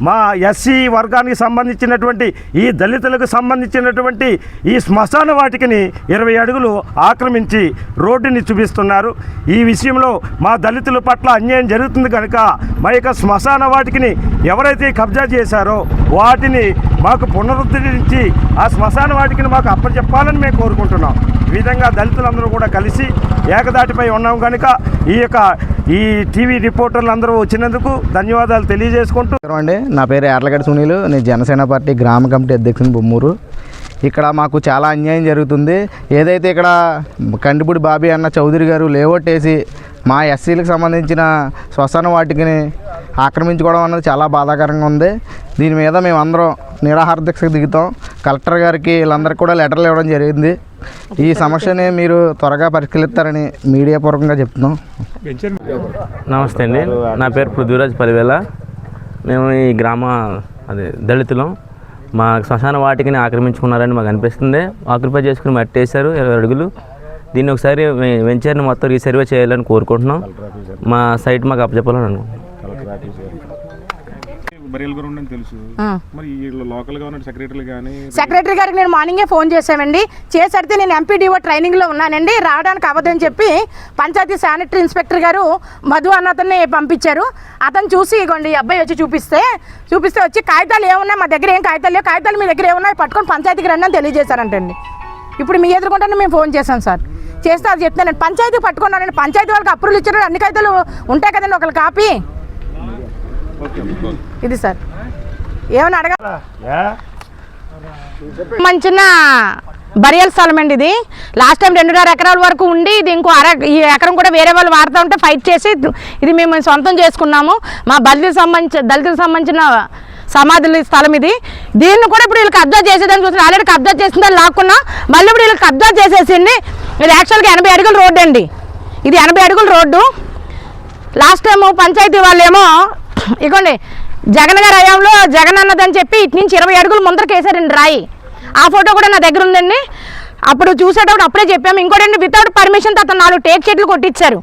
[SPEAKER 6] మా ఎస్సీ వర్గానికి సంబంధించినటువంటి ఈ దళితులకు సంబంధించినటువంటి ఈ శ్మశాన వాటికని 20 అడుగులు ఆక్రమించి రోడ్డుని చూపిస్తున్నారు. ఈ విషయంలో మా దళితుల పట్ల అన్యాయం జరుగుతుంది కనుక మా యొక్క శ్మశాన వాటికని ఎవరైతే కబ్జా చేశారో వాటిని మాకు పునరుద్ధరించి ఆ శ్మశాన వాటికని మాకు అప్పచెప్పాలని మేము కోరుకుంటున్నాం. ఈ విధంగా దళితులందరూ కూడా కలిసి ఏకదాటిపై ఉన్నాం కనుక ఈ టీవీ రిపోర్టర్లు అందరూ వచ్చినందుకు ధన్యవాదాలు తెలియజేసుకుంటూ
[SPEAKER 7] అండి, నా పేరు యార్లగడ్డ సునీలు. నేను జనసేన పార్టీ గ్రామ కమిటీ అధ్యక్షుని బొమ్మూరు. ఇక్కడ మాకు చాలా అన్యాయం జరుగుతుంది. ఏదైతే ఇక్కడ కంటిపూడి బాబీ అన్న చౌదరి గారు లేఅవుట్ వేసి మా ఎస్సీలకు సంబంధించిన శ్మశాన వాటికని ఆక్రమించుకోవడం అన్నది చాలా బాధాకరంగా ఉంది. దీని మీద మేము అందరం నిరాహార దీక్షకు దిగుతాం. కలెక్టర్ గారికి వీళ్ళందరికీ కూడా లెటర్లు ఇవ్వడం జరిగింది. ఈ సమస్యని మీరు త్వరగా పరిష్కరిస్తారని మీడియా పూర్వకంగా చెప్తున్నాం.
[SPEAKER 8] నమస్తే అండి, నా పేరు పృథ్వీరాజ్ పలివేల. మేము ఈ దళితులం. మా శ్మశాన వాటికని ఆక్రమించుకున్నారని మాకు అనిపిస్తుంది. ఆక్యుపై చేసుకుని మట్టేశారు 20 అడుగులు. దీన్ని ఒకసారి వెంచర్ని మొత్తం రీసర్వే చేయాలని కోరుకుంటున్నాం. మా సైట్ మాకు అప్పచెప్పాలని అనుకుంటున్నాం.
[SPEAKER 9] సెక్రటరీ గారికి నేను మార్నింగే ఫోన్ చేసామండి. చేసడితే నేను ఎంపీడీఓ ట్రైనింగ్లో ఉన్నానండి, రావడానికి అవ్వదని చెప్పి పంచాయతీ శానిటరీ ఇన్స్పెక్టర్ గారు మధు అన్న అతన్ని పంపించారు. అతను చూసి ఇగోండి ఈ అబ్బాయి వచ్చి చూపిస్తే వచ్చి కాగితాలు ఏమున్నాయి, మా దగ్గర ఏం కాగితాలు లేవు, కాగితాలు మీ దగ్గర ఏమున్నాయి పట్టుకొని పంచాయతీకి రండి అని తెలియజేశారంటండి. ఇప్పుడు మీ ఎదుర్కొంటే మేము ఫోన్ చేశాం సార్. చేస్తే అది చెప్తానండి, పంచాయతీ పట్టుకున్నానండి. పంచాయతీ వాళ్ళకి అప్రూవల్ ఇచ్చారు, అన్ని కాగితాలు ఉంటాయి కదండి, ఒకళ్ళు కాపీ. ఇది సార్ ఏమన్నా అడగాల మంచిన బరియల్ స్థలం అండి. ఇది లాస్ట్ టైం 2.5 ఎకరాల వరకు ఉండి ఇది ఇంకో ఈ ఎకరం కూడా వేరే వాళ్ళు వాడుతూ ఉంటే ఫైట్ చేసి ఇది మేము సొంతం చేసుకున్నాము. మా దళితులకు సంబంధించిన సమాధుల స్థలం ఇది. దీన్ని కూడా ఇప్పుడు వీళ్ళు కబ్జా చేసేదాన్ని చూస్తున్నారు. ఆల్రెడీ కబ్జా చేసిందని లాక్కున్నా మళ్ళీ ఇప్పుడు వీళ్ళు కబ్జా చేసేసింది. ఇది యాక్చువల్గా 80 అడుగుల రోడ్డు అండి. ఇది 80 అడుగుల రోడ్డు. లాస్ట్ టైము పంచాయతీ వాళ్ళేమో ఇగోండి జగన్ గారి హయాంలో జగన్ అన్నదని చెప్పి ఇటు నుంచి 20 అడుగులు ముందరకు వేసారండి రాయి. ఆ ఫోటో కూడా నా దగ్గర ఉందండి. అప్పుడు చూసేటప్పుడు అప్పుడే చెప్పాము. ఇంకోటండి వితౌట్ పర్మిషన్ అతను 4 టేక్ చెట్లు కొట్టించారు.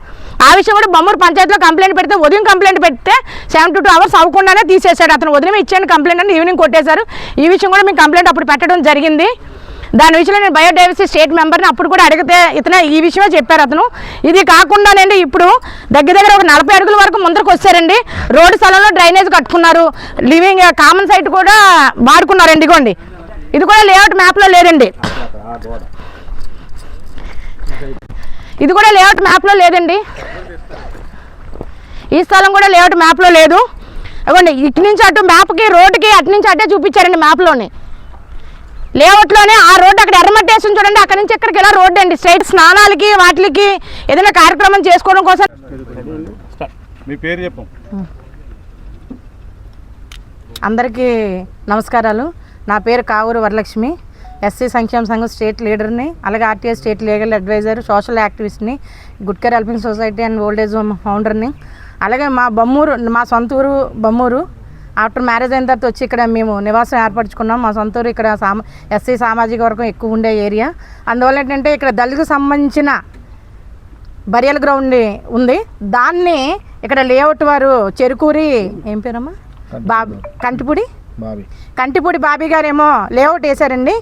[SPEAKER 9] ఆ విషయం కూడా బొమ్మూరు పంచాయతీలో కంప్లైంట్ పెడితే ఉదయం కంప్లైంట్ పెడితే 72 అవర్స్ అవ్వకుండానే తీసేశాడు. అతను ఉదయం ఇచ్చాను కంప్లైంట్ అని ఈవినింగ్ కొట్టేశారు. ఈ విషయం కూడా మేము కంప్లైంట్ అప్పుడు పెట్టడం జరిగింది. దాని విషయంలో నేను బయోడైవర్సిటీ స్టేట్ మెంబర్ని అప్పుడు కూడా అడిగితే ఇతను ఈ విషయమే చెప్పారు అతను. ఇది కాకుండానండి ఇప్పుడు దగ్గర ఒక 40 అడుగుల వరకు ముందరకు వచ్చారండి. రోడ్డు స్థలంలో డ్రైనేజ్ కట్టుకున్నారు, లివింగ్ కామన్ సైట్ కూడా వాడుకున్నారండి. ఇగోండి ఇది కూడా లేఅవుట్ మ్యాప్లో లేదండి. ఇది కూడా లేఅవుట్ మ్యాప్లో లేదండి. ఈ స్థలం కూడా లేఅవుట్ మ్యాప్లో లేదు. ఇవ్వండి ఇటు నుంచి అటు మ్యాప్కి రోడ్డుకి అటు నుంచి అటే చూపించారండి మ్యాప్లోని. లేఅవుట్లోనే ఆ రోడ్డు అక్కడ ఎర్రమట్టి వేసి చూడండి, అక్కడి నుంచి ఇక్కడికి ఇలా రోడ్డు అండి. స్ట్రైట్ స్నానాలకి వాటికి ఏదైనా కార్యక్రమం చేసుకోవడం కోసం.
[SPEAKER 4] మీ పేరు చెప్పు.
[SPEAKER 9] అందరికీ నమస్కారాలు. నా పేరు కావూరు వరలక్ష్మి. ఎస్సీ సంక్షేమ సంఘం స్టేట్ లీడర్ని, అలాగే RTI state legal adviser, social యాక్టివిస్ట్ని, good care helping society and old age home ఫౌండర్ని. అలాగే మా సొంత ఊరు బొమ్మూరు. ఆఫ్టర్ మ్యారేజ్ అయిన తర్వాత వచ్చి ఇక్కడ మేము నివాసం ఏర్పరచుకున్నాం. మా సొంత ఊరు ఇక్కడ ఎస్సీ సామాజిక వర్గం ఎక్కువ ఉండే ఏరియా. అందువల్ల ఏంటంటే ఇక్కడ దళితులకు సంబంధించిన బరియల్ గ్రౌండ్ ఉంది. దాన్ని ఇక్కడ లేఅవుట్ వారు చెరుకూరి ఏం పేరమ్మా కంటిపూడి బాబీ గారేమో లేఅవుట్ వేశారండి.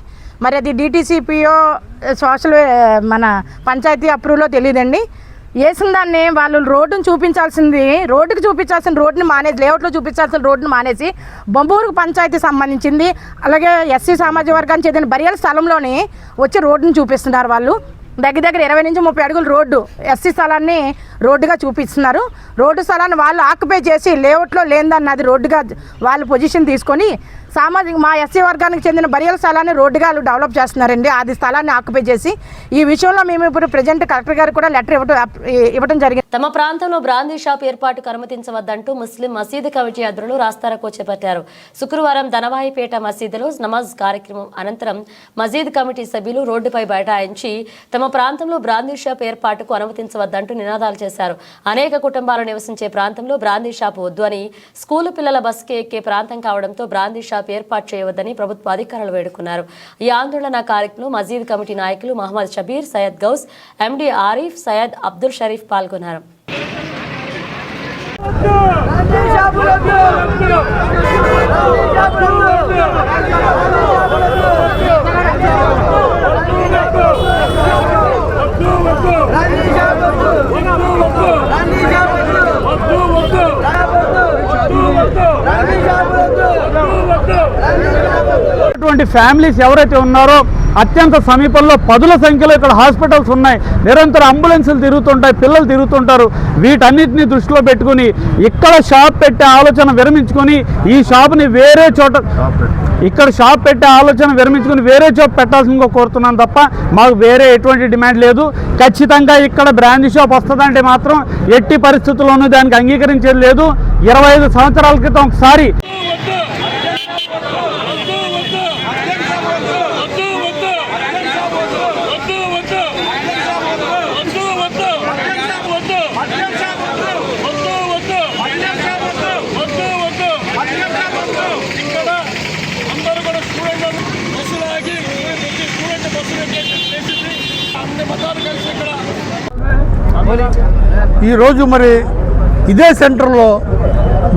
[SPEAKER 9] మరి అది డిటీసీపీఓ సోషల్ మన పంచాయతీ అప్రూవ్లో తెలియదండి. వేసిన దాన్ని వాళ్ళు రోడ్డును చూపించాల్సిన రోడ్డుని మానేసి లేఅవుట్లో చూపించాల్సిన రోడ్డును మానేసి బొమ్మూరు పంచాయతీ సంబంధించింది అలాగే ఎస్సీ సామాజిక వర్గానికి చెందిన బరియల్ స్థలంలోని వచ్చి రోడ్డును చూపిస్తున్నారు. వాళ్ళు దగ్గర 20 నుంచి 30 అడుగుల రోడ్డు ఎస్సీ స్థలాన్ని రోడ్డుగా చూపిస్తున్నారు. రోడ్డు స్థలాన్ని వాళ్ళు ఆక్యుపై చేసి లేఅవుట్లో లేనిదాన్ని అది రోడ్డుగా వాళ్ళు పొజిషన్ తీసుకొని మా ఎస్సీ వర్గానికి చెందిన బరియల స్థలాన్ని రోడ్డుగా డెవలప్ చేస్తున్నారండి. అది స్థలాన్ని ఆక్యుపై చేసి ఈ విషయంలో మేము ఇప్పుడు ప్రజెంట్ కలెక్టర్ గారికి కూడా లెటర్ ఇవ్వడం జరిగింది.
[SPEAKER 1] తమ ప్రాంతంలో బ్రాందీ షాప్ ఏర్పాటుకు అనుమతించవద్దంటూ ముస్లిం మసీదు కమిటీ అధ్యక్షులు రాస్తారోకో చేపట్టారు. శుక్రవారం ధనవాయిపేట మసీదులో నమాజ్ కార్యక్రమం అనంతరం మసీద్ కమిటీ సభ్యులు రోడ్డుపై బైఠాయించి తమ ప్రాంతంలో బ్రాందీ షాప్ ఏర్పాటుకు అనుమతించవద్దంటూ నినాదాలు చేశారు. అనేక కుటుంబాలు నివసించే ప్రాంతంలో బ్రాందీ షాప్ వద్దు అని, స్కూలు పిల్లల బస్సుకి ఎక్కే ప్రాంతం కావడంతో బ్రాందీ షాప్ ఏర్పాటు చేయవద్దని ప్రభుత్వ అధికారులు వేడుకున్నారు. ఈ ఆందోళన కార్యక్రమంలో మసీద్ కమిటీ నాయకులు మహమ్మద్ షబీర్, సయ్యద్ గౌస్, ఎండి ఆరిఫ్, సయ్యద్ అబ్దుల్ షరీఫ్ పాల్గొన్నారు.
[SPEAKER 10] ఫ్యామిలీస్ ఎవరైతే ఉన్నారో అత్యంత సమీపంలో పదుల సంఖ్యలో ఇక్కడ హాస్పిటల్స్ ఉన్నాయి, నిరంతరం అంబులెన్సులు తిరుగుతుంటాయి, పిల్లలు తిరుగుతుంటారు. వీటన్నిటిని దృష్టిలో పెట్టుకుని ఇక్కడ షాప్ పెట్టే ఆలోచన విరమించుకొని ఈ షాప్ని వేరే చోట వేరే చోట పెట్టాల్సిందిగా కోరుతున్నాను తప్ప మాకు వేరే ఎటువంటి డిమాండ్ లేదు. ఖచ్చితంగా ఇక్కడ బ్రాందీ షాప్ వస్తుందంటే మాత్రం ఎట్టి పరిస్థితుల్లోనూ దానికి అంగీకరించేది లేదు. 25 సంవత్సరాల క్రితం ఒకసారి
[SPEAKER 11] ఈరోజు మరి ఇదే సెంటర్లో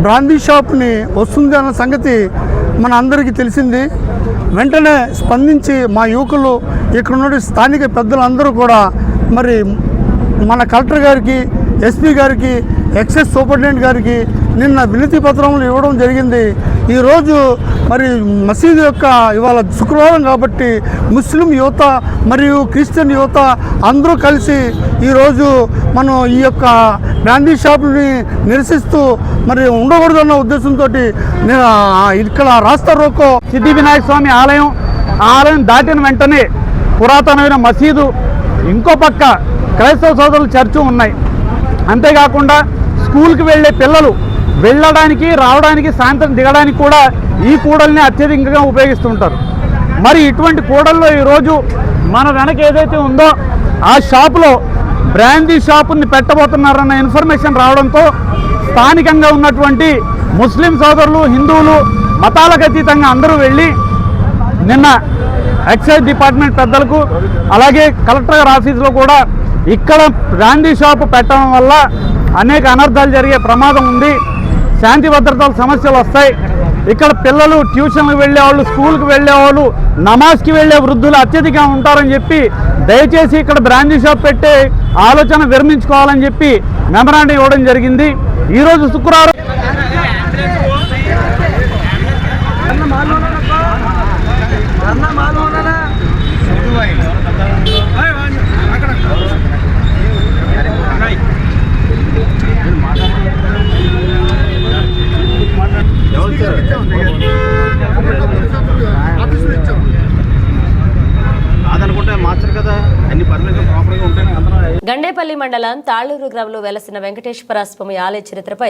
[SPEAKER 11] బ్రాందీ షాప్ని వస్తుంది అన్న సంగతి మన అందరికీ తెలిసింది. వెంటనే స్పందించి మా యువకులు ఇక్కడ ఉన్న స్థానిక పెద్దలందరూ కూడా మరి మన కలెక్టర్ గారికి, ఎస్పీ గారికి, ఎక్సైజ్ సూపరింటెండెంట్ గారికి నిన్న వినతి పత్రములు ఇవ్వడం జరిగింది. ఈరోజు మరి మసీదు యొక్క ఇవాళ శుక్రవారం కాబట్టి ముస్లిం యువత మరియు క్రిస్టియన్ యువత అందరూ కలిసి ఈరోజు మనం ఈ యొక్క బ్రాందీ షాపుని నిరసిస్తూ మరి ఉండకూడదన్న ఉద్దేశంతో ఇక్కడ రాస్తారోకో.
[SPEAKER 10] సిద్ధి వినాయక స్వామి ఆలయం, ఆ ఆలయం దాటిన వెంటనే పురాతనమైన మసీదు, ఇంకో పక్క క్రైస్తవ సోదరుల చర్చు ఉన్నాయి. అంతేకాకుండా స్కూల్కి వెళ్ళే పిల్లలు వెళ్ళడానికి, రావడానికి, సాయంత్రం దిగడానికి కూడా ఈ కూడల్ని అత్యధికంగా ఉపయోగిస్తుంటారు. మరి ఇటువంటి కూడల్లో ఈరోజు మన వెనక ఏదైతే ఉందో ఆ షాపులో బ్రాందీ షాపుని పెట్టబోతున్నారన్న ఇన్ఫర్మేషన్ రావడంతో స్థానికంగా ఉన్నటువంటి ముస్లిం సోదరులు, హిందువులు, మతాలకు అతీతంగా అందరూ వెళ్ళి నిన్న ఎక్సైజ్ డిపార్ట్మెంట్ పెద్దలకు అలాగే కలెక్టర్ గారి ఆఫీసులో కూడా ఇక్కడ బ్రాందీ షాపు పెట్టడం వల్ల అనేక అనర్థాలు జరిగే ప్రమాదం ఉంది, శాంతి భద్రతల సమస్యలు వస్తాయి, ఇక్కడ పిల్లలు ట్యూషన్లకు వెళ్ళేవాళ్ళు, స్కూల్కి వెళ్ళేవాళ్ళు, నమాజ్కి వెళ్ళే వృద్ధులు అత్యధికంగా ఉంటారని చెప్పి దయచేసి ఇక్కడ బ్రాందీ షాప్ పెట్టే ఆలోచన విరమించుకోవాలని చెప్పి మెమరాండం ఇవ్వడం జరిగింది. ఈరోజు శుక్రవారం
[SPEAKER 1] గండేపల్లి మండలం తాళ్లూరు గ్రామంలో వెలసిన వెంకటేశ్వర స్వామి ఆలయ చరిత్రపై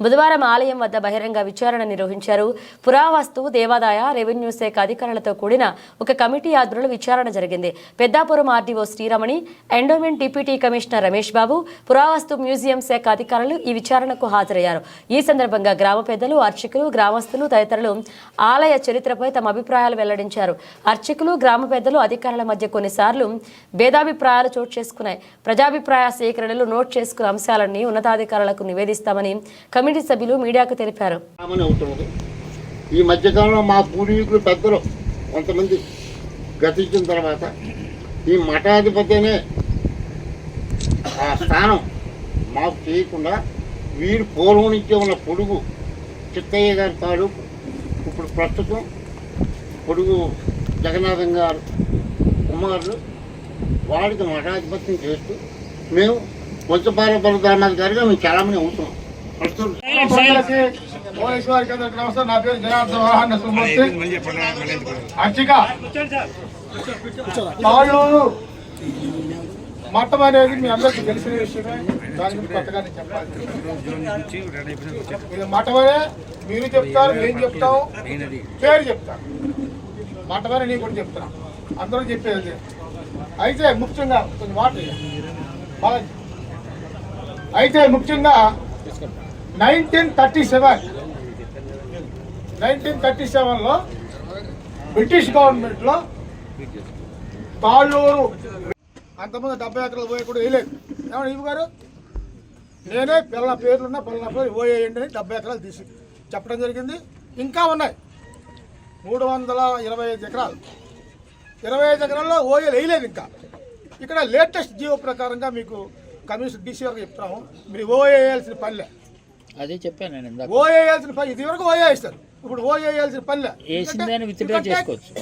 [SPEAKER 1] బుధవారం ఆలయం వద్ద బహిరంగ విచారణ నిర్వహించారు. పురావస్తు, దేవాదాయ, రెవెన్యూ శాఖ అధికారులతో కూడిన ఒక కమిటీ ఆధ్వర్యంలో విచారణ జరిగింది. Peddapuram RDO Sriramani, endowment deputy commissioner Ramesh Babu, పురావస్తు మ్యూజియం శాఖ అధికారులు ఈ విచారణకు హాజరయ్యారు. ఈ సందర్భంగా గ్రామ పెద్దలు, అర్చకులు, గ్రామస్తులు తదితరులు ఆలయ చరిత్రపై తమ అభిప్రాయాలు వెల్లడించారు. అర్చకులు, గ్రామ పెద్దలు, అధికారుల మధ్య కొన్నిసార్లు భేదాభిప్రాయాలు చోటు చేసుకున్నాయి. ప్రజాభిప్రాయ సేకరణలు నోట్ చేసుకున్న అంశాలన్నీ ఉన్నతాధికారులకు నివేదిస్తామని కమిటీ సభ్యులు మీడియాకు తెలిపారు.
[SPEAKER 3] ఈ మధ్యకాలంలో మా పూర్వీకులు పెద్దలు కొంతమంది గతించిన తర్వాత ఈ మఠాధిపతినే ఆ స్థానం మాకు చేయకుండా వీరు పూర్వం నుంచే ఉన్న పొడుగు చిత్తయ్య గారి తాలూకు ఇప్పుడు ప్రస్తుతం పొడుగు జగన్నాథం గారు కుమారులు వాడికి మఠాధిపత్యం చేస్తూ మేము వంశపారంపర ధర్మాధికారిగా మేము చాలామంది అవుతున్నాం. ప్రస్తుతం
[SPEAKER 11] పోలీసు వారికి అందరికీ నమస్కారం. నా పేరు జనార్దన్ వాహన్ సుమూర్తి. అర్చిక తాళ్ళూరు మఠం అనేది మీ అందరికీ తెలిసిన విషయమే, దాని గురించి కొత్తగా నేను చెప్పాలి. ఇది మఠమనే మీరు చెప్తారు, నేను చెప్తాము, పేరు చెప్తాను. మఠమనే నేను కూడా చెప్తాను, అందరూ చెప్పేది. అయితే ముఖ్యంగా కొంచెం మాట బాగా, అయితే ముఖ్యంగా 1937లో బ్రిటిష్ గవర్నమెంట్లో తాళ్ళూరు అంతకుముందు 70 ఎకరాలు పోయి కూడా వేయలేదు. ఏమన్నా ఇవి గారు నేనే పిల్లల పేర్లున్న పిల్లల పేరు పోయేయండి అని 70 ఎకరాలు తీసి చెప్పడం జరిగింది. ఇంకా ఉన్నాయి 325 ఎకరాలు. 25 ఎకరాల్లో ఓఏలు వేయలేదు. ఇంకా ఇక్కడ లేటెస్ట్ జీవో ప్రకారంగా మీకు కమిషన్ డీసీ వరకు చెప్తాము, మీరు ఓఏ వేయాల్సిన పనిలే.
[SPEAKER 12] అదే చెప్పాను నేను.
[SPEAKER 11] ఓఏ వేయాల్సిన పని ఇది వరకు ఓఏ వేస్తారు, ఇప్పుడు ఓఏ వేయాల్సిన పనిలే.
[SPEAKER 12] విత్డ్రా చేసుకోవచ్చు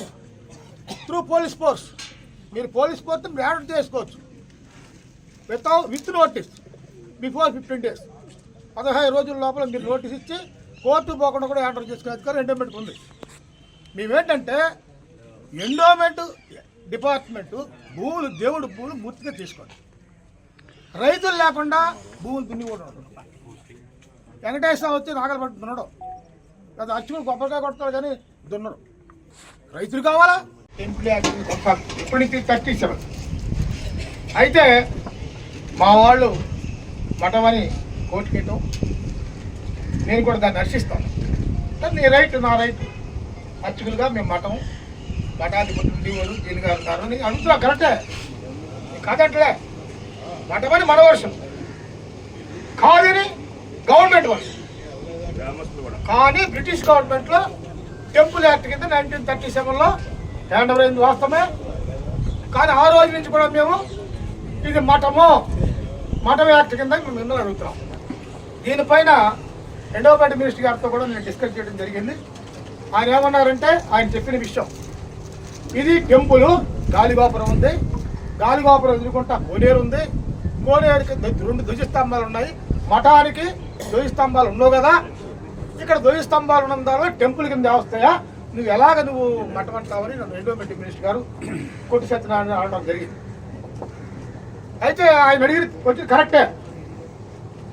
[SPEAKER 11] త్రూ పోలీస్ ఫోర్స్. మీరు పోలీస్ ఫోర్స్ యాడ్ చేసుకోవచ్చు విత్ నోటీస్ బిఫోర్ 15 days, 15 రోజుల లోపల మీరు నోటీస్ ఇచ్చి కోర్టు పోకుండా కూడా ఆర్డర్ చేసుకునే అధికారం ఎండోమెంట్కి ఉంది. మేమేంటంటే ఎండోమెంట్ డిపార్ట్మెంటు భూములు దేవుడు భూములు పూర్తిగా తీసుకోండి. రైతులు లేకుండా భూములు దున్ని కూడా ఉండదు. వెంకటేశ్వర వచ్చి నాగలు పట్టుకున్నాడు లేదా అచ్చుకుని గొప్పగా కొడతాడు కానీ దున్నడు. రైతులు కావాలా? ఇప్పటి నుంచి 37. అయితే మా వాళ్ళు మఠమని కోర్టుకెట్టం, నేను కూడా దాన్ని హర్షిస్తాను. నీ రైట్ నా రైట్, అర్చకులుగా మేము మఠాధిపతులు ఉండేవారు దీనిగా ఉంటారు అని అడుగుతున్నా. కరెక్టే కాదంటలే. మఠమని మన వర్షం కాదని గవర్నమెంట్ వర్షం. కానీ బ్రిటిష్ గవర్నమెంట్లో టెంపుల్ యాక్ట్ కింద 1937లో హ్యాండ్ ఓవర్ అయింది వాస్తవమే. కానీ ఆ రోజు నుంచి కూడా మేము ఇది మఠం యాక్ట్ కింద మేము మిమ్మల్ని అడుగుతున్నాం. దీనిపైన ఎండోమెంట్ మినిస్టర్ గారితో కూడా నేను డిస్కస్ చేయడం జరిగింది. ఆయన ఏమన్నారంటే, ఆయన చెప్పిన విషయం ఇది టెంపుల్ గాలిగోపురం ఉంది, గాలిగోపురం ఎదుర్కొంటా కోనేరు ఉంది, కోనేరుకి 2 ధ్వజస్తంభాలు ఉన్నాయి. మఠానికి ధ్వజస్తంభాలు ఉండవు కదా, ఇక్కడ ధ్వజస్తంభాలు ఉన్న దానిలో టెంపుల్ కింద వస్తాయా, నువ్వు ఎలాగ నువ్వు మఠం అంటావని నన్ను ఎండోమెంట్ మినిస్టర్ గారు కొట్టి సత్యనారాయణ అనడం జరిగింది. అయితే ఆయన అడిగి వచ్చి కరెక్టే,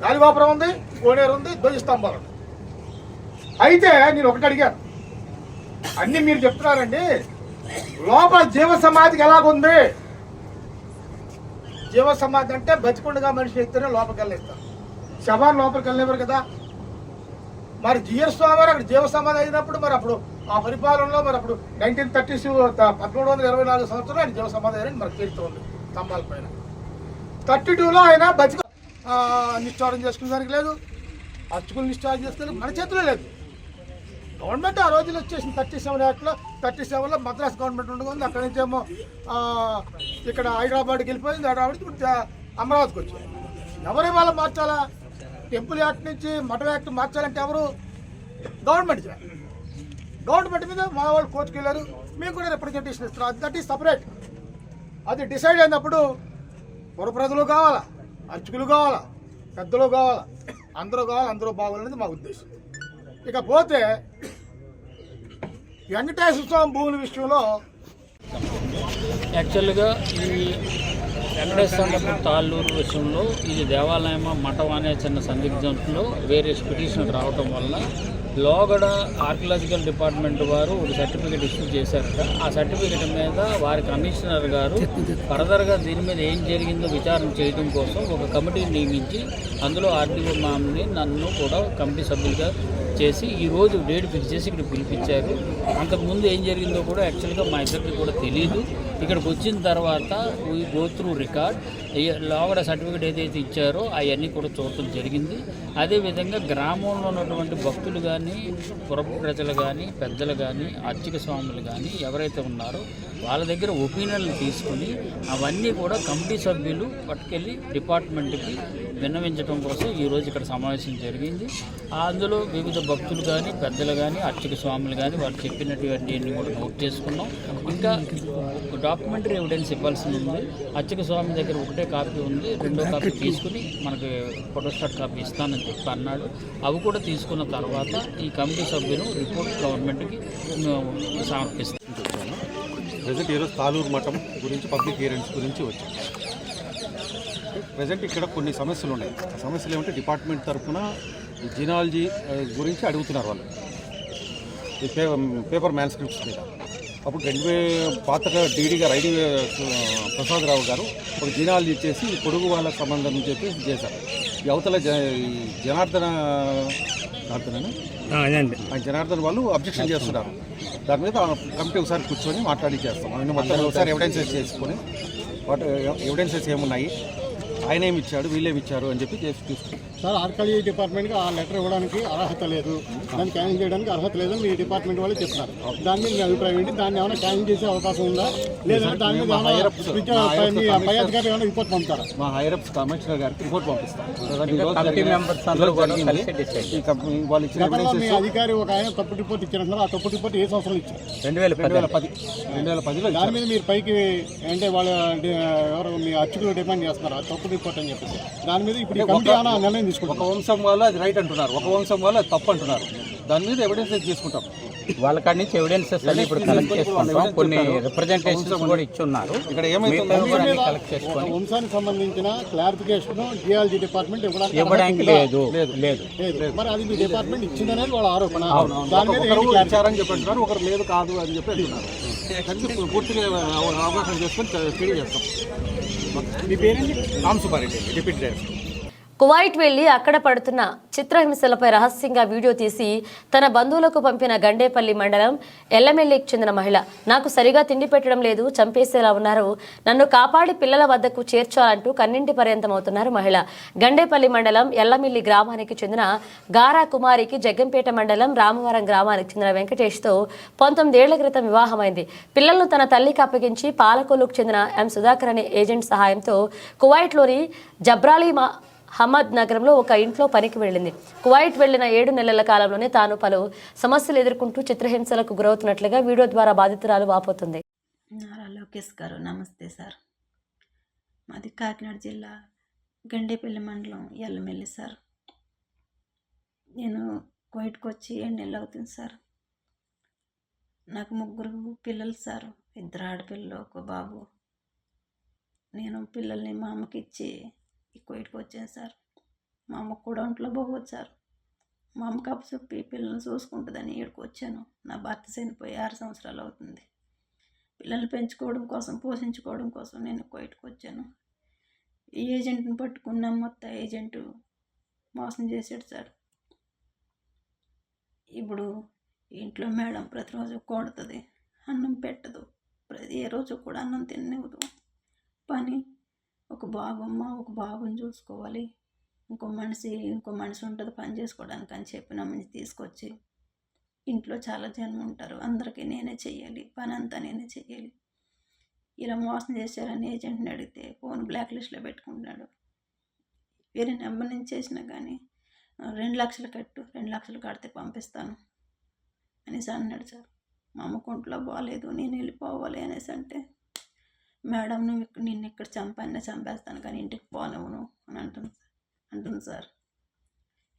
[SPEAKER 11] గాలిగోపురం ఉంది, కోనేరు ఉంది, ధ్వజస్తంభాలు ఉంది. అయితే నేను ఒకటి అడిగాను, అన్నీ మీరు చెప్తున్నారండి, లోపల జీవ సమాధికి ఎలాగుంది? జీవ సమాధి అంటే బతికుండగా మనిషి అయితేనే లోపలికి వెళ్ళేస్తారు, శవాన్ని లోపలికి వెళ్ళేవారు కదా. మరి జిఎస్ స్వామి వారు అక్కడ జీవ సమాధి అయినప్పుడు మరి అప్పుడు ఆ పరిపాలనలో మరి అప్పుడు 1930s 1324 సంవత్సరంలో ఆయన జీవ సమాధి అయిన మనకు తీరుతూ ఉంది స్తంభాల పైన. 32లో ఆయన బతిక నిశ్చారం చేసుకునే దానికి లేదు, అర్చకులు నిశ్చారం చేసుకుని మన చేతిలో లేదు. గవర్నమెంట్ ఆ రోజులు వచ్చేసింది 37 యాక్ట్లో. 37లో మద్రాస్ గవర్నమెంట్ ఉండగా అక్కడి నుంచి ఏమో ఇక్కడ హైదరాబాద్కి వెళ్ళిపోయింది, హైదరాబాద్కి ఇప్పుడు అమరావతికి వచ్చింది. ఎవరి వాళ్ళ మార్చాలా? టెంపుల్ యాక్ట్ నుంచి మఠం యాక్ట్ మార్చాలంటే ఎవరు? గవర్నమెంట్ చేయాలి. గవర్నమెంట్ మీద మా వాళ్ళు కోర్టుకు వెళ్ళారు, మేము కూడా రిప్రజెంటేషన్ ఇస్తున్నాం. That is separate. అది డిసైడ్ అయినప్పుడు పురప్రజలు కావాలా, అర్చకులు కావాలా, పెద్దలు కావాలా, అందరూ కావాలి, అందరూ బాగోవాలనేది మా ఉద్దేశం. ఇకపోతే వెంకటేశ్వర స్వామి భూముల విషయంలో
[SPEAKER 12] యాక్చువల్గా ఈ వెంకటేశ్వర తాళ్ళూరు విషయంలో ఇది దేవాలయం మఠం అనే చిన్న సందిగ్ధంలో వేరే పిటిషన్ రావటం వల్ల లోగడ ఆర్కియలాజికల్ డిపార్ట్మెంట్ వారు ఒక సర్టిఫికేట్ ఇష్యూ చేశారట. ఆ సర్టిఫికేట్ మీద వారి కమిషనర్ గారు ఫర్దర్గా దీని మీద ఏం జరిగిందో విచారణ చేయడం కోసం ఒక కమిటీని నియమించి అందులో ఆర్డీఓ మామ్ని నన్ను కూడా కమిటీ సభ్యులుగా చేసి ఈరోజు డేట్ ఫిక్స్ చేసి ఇక్కడ పిలిపించారు. అంతకుముందు ఏం జరిగిందో కూడా యాక్చువల్గా మా ఇద్దరికి కూడా తెలియదు. ఇక్కడికి వచ్చిన తర్వాత వీ గో త్రూ రికార్డ్ లోగడ సర్టిఫికేట్ ఏదైతే ఇచ్చారో అవన్నీ కూడా చూడటం జరిగింది. అదేవిధంగా గ్రామంలో ఉన్నటువంటి భక్తులు కానీ, పురపు ప్రజలు కానీ, పెద్దలు కానీ, అర్చక స్వాములు కానీ ఎవరైతే ఉన్నారో వాళ్ళ దగ్గర ఒపీనియన్లు తీసుకుని అవన్నీ కూడా కమిటీ సభ్యులు పట్టుకెళ్ళి డిపార్ట్మెంట్కి విన్నవించడం కోసం ఈరోజు ఇక్కడ సమావేశం జరిగింది. అందులో వివిధ భక్తులు కానీ పెద్దలు కానీ అర్చక స్వాములు కానీ వాళ్ళు చెప్పినటువంటి కూడా నోట్ చేసుకున్నాం. ఇంకా డాక్యుమెంటరీ ఎవిడెన్స్ ఇవ్వాల్సి ఉంది. అర్చక స్వామి దగ్గర ఒకటే కాపీ ఉంది, రెండో కాపీ తీసుకుని మనకి ఫోటోస్టాట్ కాపీ ఇస్తానని చెప్పి అన్నాడు. అవి కూడా తీసుకున్న తర్వాత ఈ కమిటీ సభ్యులు రిపోర్ట్ గవర్నమెంట్కి సమర్పిస్తారు.
[SPEAKER 13] ప్రజెంట్ ఈరోజు తాలూరు మఠం గురించి పబ్లిక్ హియరింగ్స్ గురించి వచ్చాం. ప్రజెంట్ ఇక్కడ కొన్ని సమస్యలు ఉన్నాయి. ఆ సమస్యలు ఏమంటే డిపార్ట్మెంట్ తరఫున ఈ జీనాలజీ గురించి అడుగుతున్నారు వాళ్ళు, ఈ పేపర్ మ్యాన్స్క్రిప్ట్స్ మీద. అప్పుడు 2000 పాతగా డీడీ గారు ఐడి ప్రసాదరావు గారు ఒక జీనాలజీ చేసి పొడుగు వాళ్ళ సంబంధం అని చెప్పి చేశారు. ఈ అవతల జనార్దన్ వాళ్ళు అబ్జెక్షన్ చేస్తున్నారు. దాని మీద కమిటీ ఒకసారి కూర్చొని మాట్లాడి చేస్తాం. ఆయన మొత్తం ఒకసారి ఎవిడెన్సెస్ చేసుకొని వాటి ఎవిడెన్సెస్ ఏమున్నాయి, ఆయన ఏమి ఇచ్చాడు, వీళ్ళేమి ఇచ్చారు అని చెప్పి చేసి తీసుకుంటాం.
[SPEAKER 11] సార్, ఆర్కియాలజీ డిపార్ట్మెంట్కి ఆ లెటర్ ఇవ్వడానికి అర్హత లేదు, దాన్ని క్యాన్సిల్ చేయడానికి అర్హత లేదని మీ డిపార్ట్మెంట్ వాళ్ళు చెప్తున్నారు. దాని మీద మీ అభిప్రాయం ఏంటి? దాన్ని ఏమైనా క్యాన్సిల్ చేసే అవకాశం ఉందా, లేదంటే దాని మీద పై అధికారులు ఏమైనా రిపోర్ట్ పంపుతారా?
[SPEAKER 13] మా హైరప్స్ కమిషనర్ గారికి రిపోర్ట్ పంపిస్తాం.
[SPEAKER 11] మీ అధికారి ఒక ఆయన తప్పు రిపోర్ట్ ఇచ్చారంటున్నారు. ఆ తప్పు రిపోర్ట్ ఏ సంవత్సరం ఇచ్చారు?
[SPEAKER 13] 2010.
[SPEAKER 11] దాని మీద మీరు పైకి అంటే వాళ్ళు ఎవరు మీ అర్చకులు డిమాండ్ చేస్తున్నారు ఆ తప్పు రిపోర్ట్ అని చెప్పేసి. దాని మీద ఇప్పుడు కమిటీ నిర్ణయం తీసుకుంటాం.
[SPEAKER 13] ఒక వంశం వాళ్ళు అది రైట్ అంటున్నారు, ఒక వంశం వాళ్ళు అది తప్పు అంటున్నారు. దాని మీద ఎవిడెన్సెస్ తీసుకుంటాం.
[SPEAKER 5] వాళ్ళ కాడి నుంచి ఎవిడెన్సెస్ అన్ని ఇప్పుడు కలెక్ట్ చేసుకుంటాం. కొన్ని రిప్రజెంటేషన్స్ కూడా ఇచ్చున్నారు.
[SPEAKER 13] ఇక్కడ ఏమైతే
[SPEAKER 11] వంశానికి సంబంధించిన క్లారిఫికేషన్ జియాలజీ డిపార్ట్మెంట్
[SPEAKER 5] ఇవ్వడానికి లేదు.
[SPEAKER 11] మరి అది మీ డిపార్ట్మెంట్ ఇచ్చిందనేది వాళ్ళ ఆరోపణ. దాని మీద
[SPEAKER 13] ఇచ్చారని చెప్పి అంటున్నారు, ఒకరు లేదు కాదు అని చెప్పి అంటున్నారు. పూర్తిగా అవగాహన చేసుకొని తెలియజేస్తాం.
[SPEAKER 11] మీ పేరేంటి?
[SPEAKER 13] Ram Subbareddy, deputy director.
[SPEAKER 1] Kuwait వెళ్లి అక్కడ పడుతున్న చిత్రహింసలపై రహస్యంగా వీడియో తీసి తన బంధువులకు పంపిన గండేపల్లి మండలం ఎల్లమెల్లికి చెందిన మహిళ. నాకు సరిగా తిండి పెట్టడం లేదు, చంపేసేలా ఉన్నారు, నన్ను కాపాడి పిల్లల వద్దకు చేర్చాలంటూ కన్నింటి పర్యంతమవుతున్నారు మహిళ. గండేపల్లి మండలం ఎల్లమెల్లి గ్రామానికి చెందిన గారా కుమారికి జగ్గంపేట మండలం రామవరం గ్రామానికి చెందిన వెంకటేష్తో 19 ఏళ్ల క్రితం వివాహమైంది. పిల్లలను తన తల్లికి అప్పగించి పాలకొల్లుకు చెందిన ఎం సుధాకర్ అనే ఏజెంట్ సహాయంతో కువైట్లోని జబ్రాలీ హమద్ నగరంలో ఒక ఇంట్లో పనికి వెళ్ళింది. కువైట్ వెళ్లిన 7 నెలల కాలంలోనే తాను పలు సమస్యలు ఎదుర్కొంటూ చిత్రహింసలకు గురవుతున్నట్లుగా వీడియో ద్వారా బాధితురాలు వాపోతుంది.
[SPEAKER 14] నారా లోకేష్ గారు, నమస్తే సార్. మాది కాకినాడ జిల్లా గండేపల్లి మండలం ఎల్లమెల్లి సార్. నేను కువైట్కి వచ్చి 7 నెలలు అవుతుంది సార్. నాకు 3 పిల్లలు సార్, 2 ఆడపిల్లలు, 1 బాబు. నేను పిల్లల్ని మా అమ్మకి ఇచ్చి కువైట్కి వచ్చాను సార్. మా అమ్మకు కూడా ఒంట్లో బాగోదు సార్. మా అమ్మకి అప్పచెప్పి పిల్లల్ని చూసుకుంటుందని ఇక్కడికి వచ్చాను. నా భర్త చనిపోయి 6 సంవత్సరాలు అవుతుంది. పిల్లల్ని పెంచుకోవడం కోసం, పోషించుకోవడం కోసం నేను కువైట్కి వచ్చాను. ఈ ఏజెంట్ని పట్టుకున్న మొత్తం ఏజెంటు మోసం చేశాడు సార్. ఇప్పుడు ఇంట్లో మేడం ప్రతిరోజు కొడుతుంది, అన్నం పెట్టదు, ఏ రోజు కూడా అన్నం తిననివ్వదు. పని ఒక బాబమ్మ, ఒక బాబుని చూసుకోవాలి, ఇంకో మనిషి ఉంటుంది పని చేసుకోవడానికి అని చెప్పి నమ్మని తీసుకొచ్చి ఇంట్లో చాలా జనం ఉంటారు, అందరికీ నేనే చెయ్యాలి, పని అంతా నేనే చెయ్యాలి. ఇలా మోసం చేశారని ఏజెంట్ని అడిగితే ఫోన్ బ్లాక్ లిస్ట్లో పెట్టుకుంటున్నాడు. వేరే నెంబర్ నుంచి చేసినా కానీ 2 లక్షలు కట్టు, 2 లక్షలు కడితే పంపిస్తాను అనేసి అన్నాడు సార్. మా అమ్మకు ఒంట్లో బాగాలేదు, నేను వెళ్ళిపోవాలి అనేసి అంటే, మేడం నిన్ను ఇక్కడ చంపేస్తాను కానీ ఇంటికి పోనివ్వను అని అంటుంది సార్.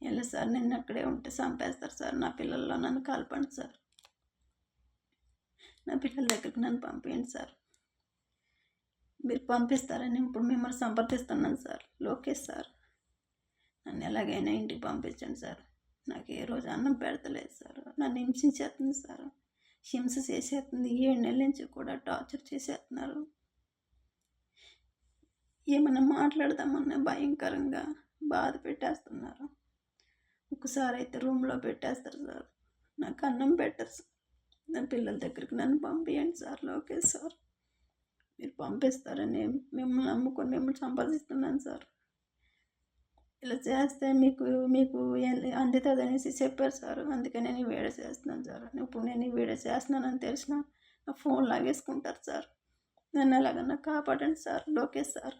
[SPEAKER 14] వెళ్ళి సార్, నిన్ను అక్కడే ఉంటే చంపేస్తారు సార్, నా పిల్లల్లో నన్ను కలపండి సార్, నా పిల్లల దగ్గరికి నన్ను పంపించండి సార్, మీరు పంపిస్తారని ఇప్పుడు మిమ్మల్ని సంప్రదిస్తున్నాను సార్. లోకేష్ సార్, నన్ను ఎలాగైనా ఇంటికి పంపించండి సార్, నాకు ఏ రోజు అన్నం పెడతలేదు సార్, నన్ను హింసించేస్తుంది సార్, హింస చేసేస్తుంది, 7 నెలల నుంచి కూడా టార్చర్ చేసేస్తున్నారు. ఏమైనా మాట్లాడదామన్నా భయంకరంగా బాధ పెట్టేస్తున్నారు. ఒకసారి అయితే రూమ్లో పెట్టేస్తారు సార్, నాకు అన్నం పెట్టరు సార్, నా పిల్లల దగ్గరికి నన్ను పంపించండి సార్. లోకేష్ సార్, మీరు పంపిస్తారని మిమ్మల్ని నమ్ముకొని మిమ్మల్ని సంపాదిస్తున్నాను సార్. ఇలా చేస్తే మీకు అందుతుంది అనేసి చెప్పారు సార్, అందుకని నేను వీడియో చేస్తున్నాను సార్. ఇప్పుడు నేను వీడియో చేస్తున్నానని తెలిసిన నా ఫోన్ లాగేసుకుంటారు సార్. నన్ను ఎలాగన్నా కాపాడండి సార్. లోకేష్ సార్,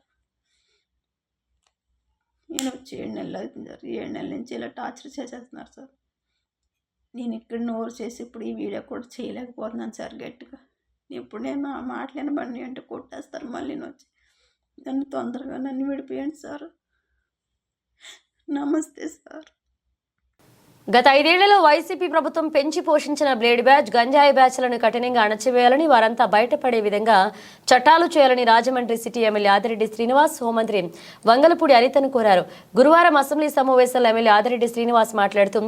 [SPEAKER 14] నేను వచ్చి 7 నెలలు అవుతుంది సార్. 7 నెలల నుంచి ఇలా టార్చర్ చేసేస్తున్నారు సార్. నేను ఇక్కడ నోరు చేసి ఇప్పుడు ఈ వీడియో కూడా చేయలేకపోతున్నాను సార్ గట్టిగా. ఇప్పుడు నేను నా మాటలేని బండి అంటే కొట్టేస్తారు మళ్ళీ వచ్చి. దాన్ని తొందరగా నన్ను విడిపోయండి సార్. నమస్తే సార్.
[SPEAKER 1] గత 5 ఏళ్లలో వైసీపీ ప్రభుత్వం పెంచి పోషించిన బ్లేడ్ బ్యాచ్, గంజాయి బ్యాచ్లను కఠినంగా అణచివేయాలని, వారంతా బయటపడే విధంగా చట్టాలు చేయాలని రాజమండ్రి సిటీ ఎమ్మెల్యే ఆదిరెడ్డి శ్రీనివాస్ హోంమంత్రి వంగలపూడి అనితను కోరారు. గురువారం అసెంబ్లీ సమావేశంలో ఎమ్మెల్యే ఆదిరెడ్డి శ్రీనివాస్ మాట్లాడుతూ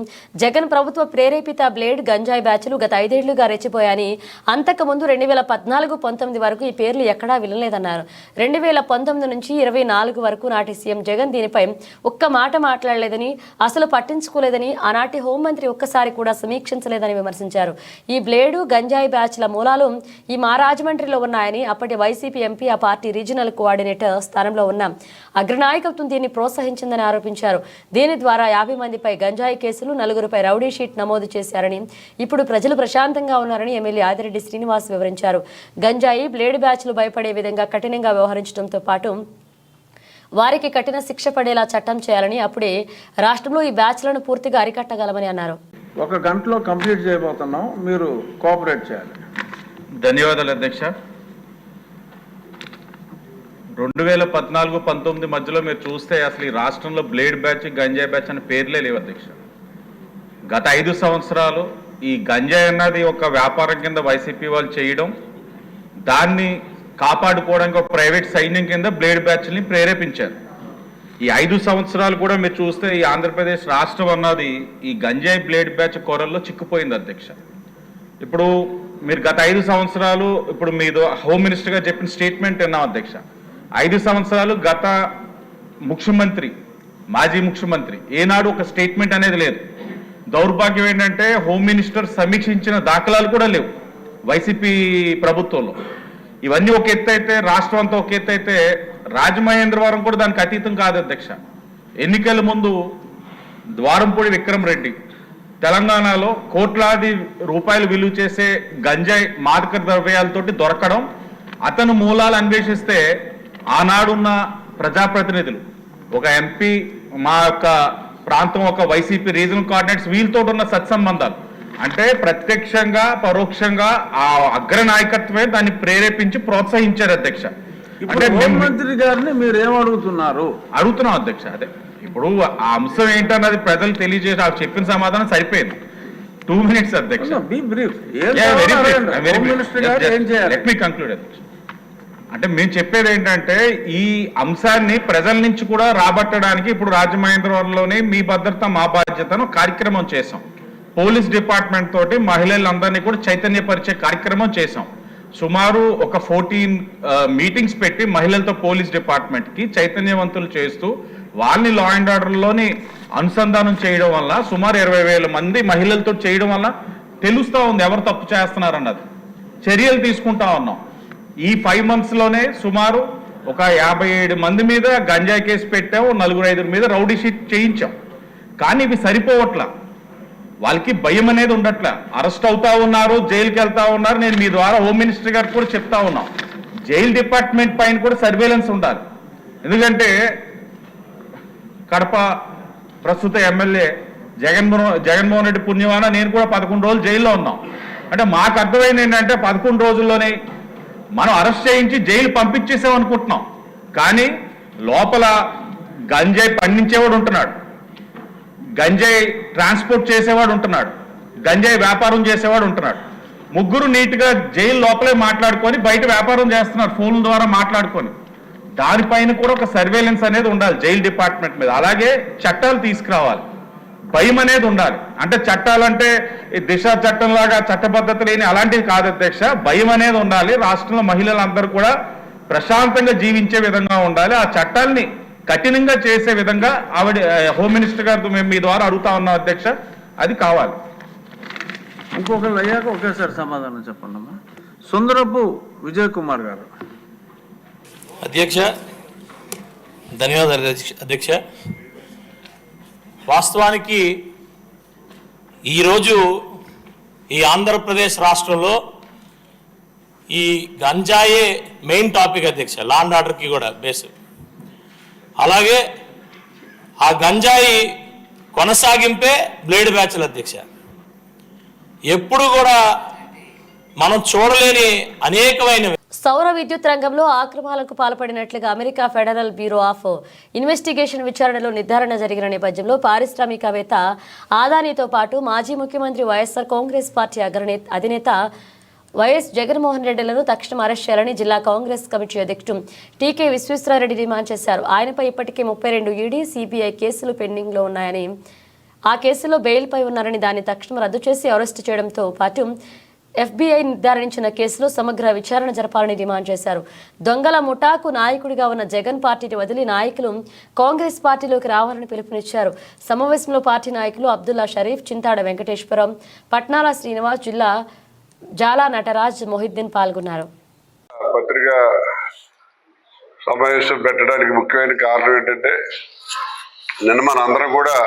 [SPEAKER 1] జగన్ ప్రభుత్వ ప్రేరేపిత బ్లేడ్, గంజాయి బ్యాచ్లు గత 5 ఏళ్లుగా రెచ్చిపోయాయని, అంతకుముందు 2014-19 వరకు ఈ పేర్లు ఎక్కడా వినలేదన్నారు. 2019 నుంచి 24 వరకు నాటి సీఎం జగన్ దీనిపై ఒక్క మాట మాట్లాడలేదని, అసలు పట్టించుకోలేదని, ఆనాటి హోంమంత్రి ఒక్కసారి కూడా సమీక్షించలేదని విమర్శించారు. ఈ బ్లేడు, గంజాయి బ్యాచ్ల మూలాలు ఈ మా రాజమండ్రిలో ఉన్నాయని, అప్పటి వైసీపీ ఎంపీ ఆ పార్టీ రీజనల్ కోఆర్డినేటర్ స్థానంలో ఉన్న అగ్రనాయకత్వం దీన్ని ప్రోత్సహించిందని ఆరోపించారు. దీని ద్వారా 50 మందిపై గంజాయి కేసులు, 4గురిపై రౌడీ షీట్ నమోదు చేశారని, ఇప్పుడు ప్రజలు ప్రశాంతంగా ఉన్నారని ఎమ్మెల్యే ఆదిరెడ్డి శ్రీనివాస్ వివరించారు. గంజాయి, బ్లేడ్ బ్యాచ్లు భయపడే విధంగా కఠినంగా వ్యవహరించడంతో పాటు వారికి కఠిన శిక్ష పడేలా చట్టం చేయాలని, అప్పుడే రాష్ట్రంలో ఈ బ్యాచ్లను పూర్తిగా అరికట్టగలమని అన్నారు.
[SPEAKER 10] 1 గంటలో కంప్లీట్ చేయబోతున్నాం, మీరు కోఆపరేట్ చేయాలి.
[SPEAKER 15] ధన్యవాదాలు అధ్యక్ష. 2014-19 మధ్యలో మీరు చూస్తే అసలు ఈ రాష్ట్రంలో బ్లేడ్ బ్యాచ్, గంజాయి బ్యాచ్ అనే పేర్లే లేవు అధ్యక్ష. గత 5 సంవత్సరాలు ఈ గంజాయి అన్నది ఒక వ్యాపారం కింద వైసీపీ వాళ్ళు చేయడం, దాన్ని కాపాడుకోవడానికి ఒక ప్రైవేట్ సైన్యం కింద బ్లేడ్ బ్యాచ్ని ప్రేరేపించారు. ఈ 5 సంవత్సరాలు కూడా మీరు చూస్తే ఈ ఆంధ్రప్రదేశ్ రాష్ట్రం అన్నది ఈ గంజాయి, బ్లేడ్ బ్యాచ్ కొరల్లో చిక్కుపోయింది అధ్యక్ష. ఇప్పుడు మీరు గత 5 సంవత్సరాలు ఇప్పుడు మీరు హోమ్ మినిస్టర్ గారు చెప్పిన స్టేట్మెంట్ విన్నాం అధ్యక్ష. 5 సంవత్సరాలు గత ముఖ్యమంత్రి, మాజీ ముఖ్యమంత్రి ఏనాడు ఒక స్టేట్మెంట్ అనేది లేదు. దౌర్భాగ్యం ఏంటంటే హోమ్ మినిస్టర్ సమీక్షించిన దాఖలాలు కూడా లేవు వైసీపీ ప్రభుత్వంలో. ఇవన్నీ ఒక ఎత్తు అయితే, రాష్ట్రం అంతా ఒక ఎత్తు అయితే, రాజమహేంద్రవరం కూడా దానికి అతీతం కాదు అధ్యక్ష. ఎన్నికల ముందు ద్వారంపూడి విక్రమ్ రెడ్డి తెలంగాణలో కోట్లాది రూపాయలు విలువ చేసే గంజాయి, మాదక ద్రవ్యాలతోటి దొరకడం, అతను మూలాలు అన్వేషిస్తే ఆనాడున్న ప్రజాప్రతినిధులు, ఒక ఎంపీ, మా యొక్క ప్రాంతం ఒక వైసీపీ రీజనల్ కోఆర్డినేటర్స్ వీళ్ళతో ఉన్న సత్సంబంధాలు అంటే ప్రత్యక్షంగా పరోక్షంగా ఆ అగ్ర నాయకత్వమే దాన్ని ప్రేరేపించి ప్రోత్సహించారు అధ్యక్ష.
[SPEAKER 10] అంటే హోంమంత్రి గారిని మీరు ఏమడుగుతున్నారు?
[SPEAKER 15] అడుగుతున్నాం అధ్యక్ష. అదే ఇప్పుడు ఆ అంశం ఏంటన్నది ప్రజలు తెలియజేసి ఆ చెప్పిన సమాధానం సరిపోయింది. 2 minutes అధ్యక్ష. లెట్ మీ కంక్లూడ్ అధ్యక్ష. అంటే మేము చెప్పేది ఏంటంటే ఈ అంశాన్ని ప్రజల నుంచి కూడా రాబట్టడానికి ఇప్పుడు రాజమహేంద్రవరంలోనే మీ భద్రత మా బాధ్యతను కార్యక్రమం చేసాం. పోలీస్ డిపార్ట్మెంట్ తోటి మహిళలందరినీ కూడా చైతన్యపరిచే కార్యక్రమం చేసాం. సుమారు ఒక 14 మీటింగ్స్ పెట్టి మహిళలతో పోలీస్ డిపార్ట్మెంట్కి చైతన్యవంతులు చేస్తూ వాళ్ళని లా అండ్ ఆర్డర్లోని అనుసంధానం చేయడం వల్ల సుమారు 20,000 మంది మహిళలతో చేయడం వల్ల తెలుస్తూ ఉంది ఎవరు తప్పు చేస్తున్నారన్నది. చర్యలు తీసుకుంటా ఉన్నాం. ఈ 5 monthsలోనే సుమారు ఒక 57 మంది మీద గంజాయి కేసు పెట్టాము, 4-5 మీద రౌడీ షీట్ చేయించాం. కానీ ఇవి సరిపోవట్లా, వాళ్ళకి భయం అనేది ఉండట్లా. అరెస్ట్ అవుతా ఉన్నారు, జైలుకి వెళ్తా ఉన్నారు. నేను మీ ద్వారా హోమ్ మినిస్టర్ గారికి కూడా చెప్తా ఉన్నాం, జైలు డిపార్ట్మెంట్ పైన కూడా సర్వేలెన్స్ ఉండాలి. ఎందుకంటే కడప ప్రస్తుత ఎమ్మెల్యే జగన్మోహన్ రెడ్డి పుణ్యమాన నేను కూడా 11 రోజులు జైల్లో ఉన్నాం. అంటే మాకు అర్థమైంది ఏంటంటే 11 రోజుల్లోనే మనం అరెస్ట్ చేయించి జైలు పంపించేసాం అనుకుంటున్నాం. కానీ లోపల గంజాయి పండించేవాడు ఉంటున్నాడు, గంజాయి ట్రాన్స్పోర్ట్ చేసేవాడు ఉంటున్నాడు, గంజాయి వ్యాపారం చేసేవాడు ఉంటున్నాడు. 3 నీట్గా జైలు లోపలే మాట్లాడుకొని బయట వ్యాపారం చేస్తున్నారు ఫోన్ల ద్వారా మాట్లాడుకొని. దానిపైన కూడా ఒక సర్వేలెన్స్ అనేది ఉండాలి జైలు డిపార్ట్మెంట్ మీద. అలాగే చట్టాలు తీసుకురావాలి, భయం అనేది ఉండాలి. అంటే చట్టాలంటే దిశ చట్టంలాగా చట్టబద్ధత లేని అలాంటివి కాదు అధ్యక్ష. భయం అనేది ఉండాలి. రాష్ట్రంలో మహిళలందరూ కూడా ప్రశాంతంగా జీవించే విధంగా ఉండాలి. ఆ చట్టాలని కఠినంగా చేసే విధంగా ఆవిడ హోమ్ మినిస్టర్ గారితో మేము మీ ద్వారా అడుగుతా ఉన్నాం అధ్యక్ష, అది కావాలి.
[SPEAKER 10] ఇంకొకరు అయ్యాక ఒకేసారి సమాధానం చెప్పండి అమ్మా. సుందరపు విజయ్ కుమార్ గారు.
[SPEAKER 16] అధ్యక్ష ధన్యవాదాలు అధ్యక్ష. వాస్తవానికి ఈరోజు ఈ ఆంధ్రప్రదేశ్ రాష్ట్రంలో ఈ గంజాయే మెయిన్ టాపిక్ అధ్యక్ష, లా అండ్ ఆర్డర్కి కూడా బేస్. అలాగే ఆ గంజాయి కొనసాగింపే బ్లేడ్ బ్యాచ్ల అధ్యక్ష. ఎప్పుడు కూడా మనం చూడలేని అనేకమైన
[SPEAKER 1] సౌర విద్యుత్ రంగంలో ఆక్రమణలకు పాల్పడినట్లుగా America Federal Bureau of Investigation విచారణలో నిర్ధారణ జరిగిన నేపథ్యంలో పారిశ్రామికవేత్త ఆదానీతో పాటు మాజీ ముఖ్యమంత్రి వైఎస్ఆర్ కాంగ్రెస్ పార్టీ అధినేత వైఎస్ జగన్మోహన్ రెడ్డిలను తక్షణం అరెస్ట్ చేయాలని జిల్లా కాంగ్రెస్ కమిటీ అధ్యక్షుడు టీకే విశ్వేశ్వరరెడ్డి డిమాండ్ చేశారు. ఆయనపై ఇప్పటికే 32 ఈడీ, సిబిఐ కేసులు పెండింగ్లో ఉన్నాయని, ఆ కేసులో బెయిల్పై ఉన్నారని, దాన్ని తక్షణం రద్దు చేసి అరెస్టు చేయడంతో పాటు FBI నిర్ధారించిన కేసులో సమగ్ర విచారణ జరపాలని డిమాండ్ చేశారు. దొంగల ముఠాకు నాయకుడిగా ఉన్న జగన్ పార్టీని వదిలి నాయకులు కాంగ్రెస్ పార్టీలోకి రావాలని పిలుపునిచ్చారు. సమావేశంలో పార్టీ నాయకులు అబ్దుల్లా షరీఫ్, చింతాడ వెంకటేశ్వరం, పట్నాల శ్రీనివాస్, జిల్లా జాలా నటరాజ్, మొహిద్దీన్ పాల్గొన్నారు.
[SPEAKER 17] పత్రికా సమావేశం పెట్టడానికి ముఖ్యమైన కారణం ఏంటంటే, నిన్న మన అందరం కూడా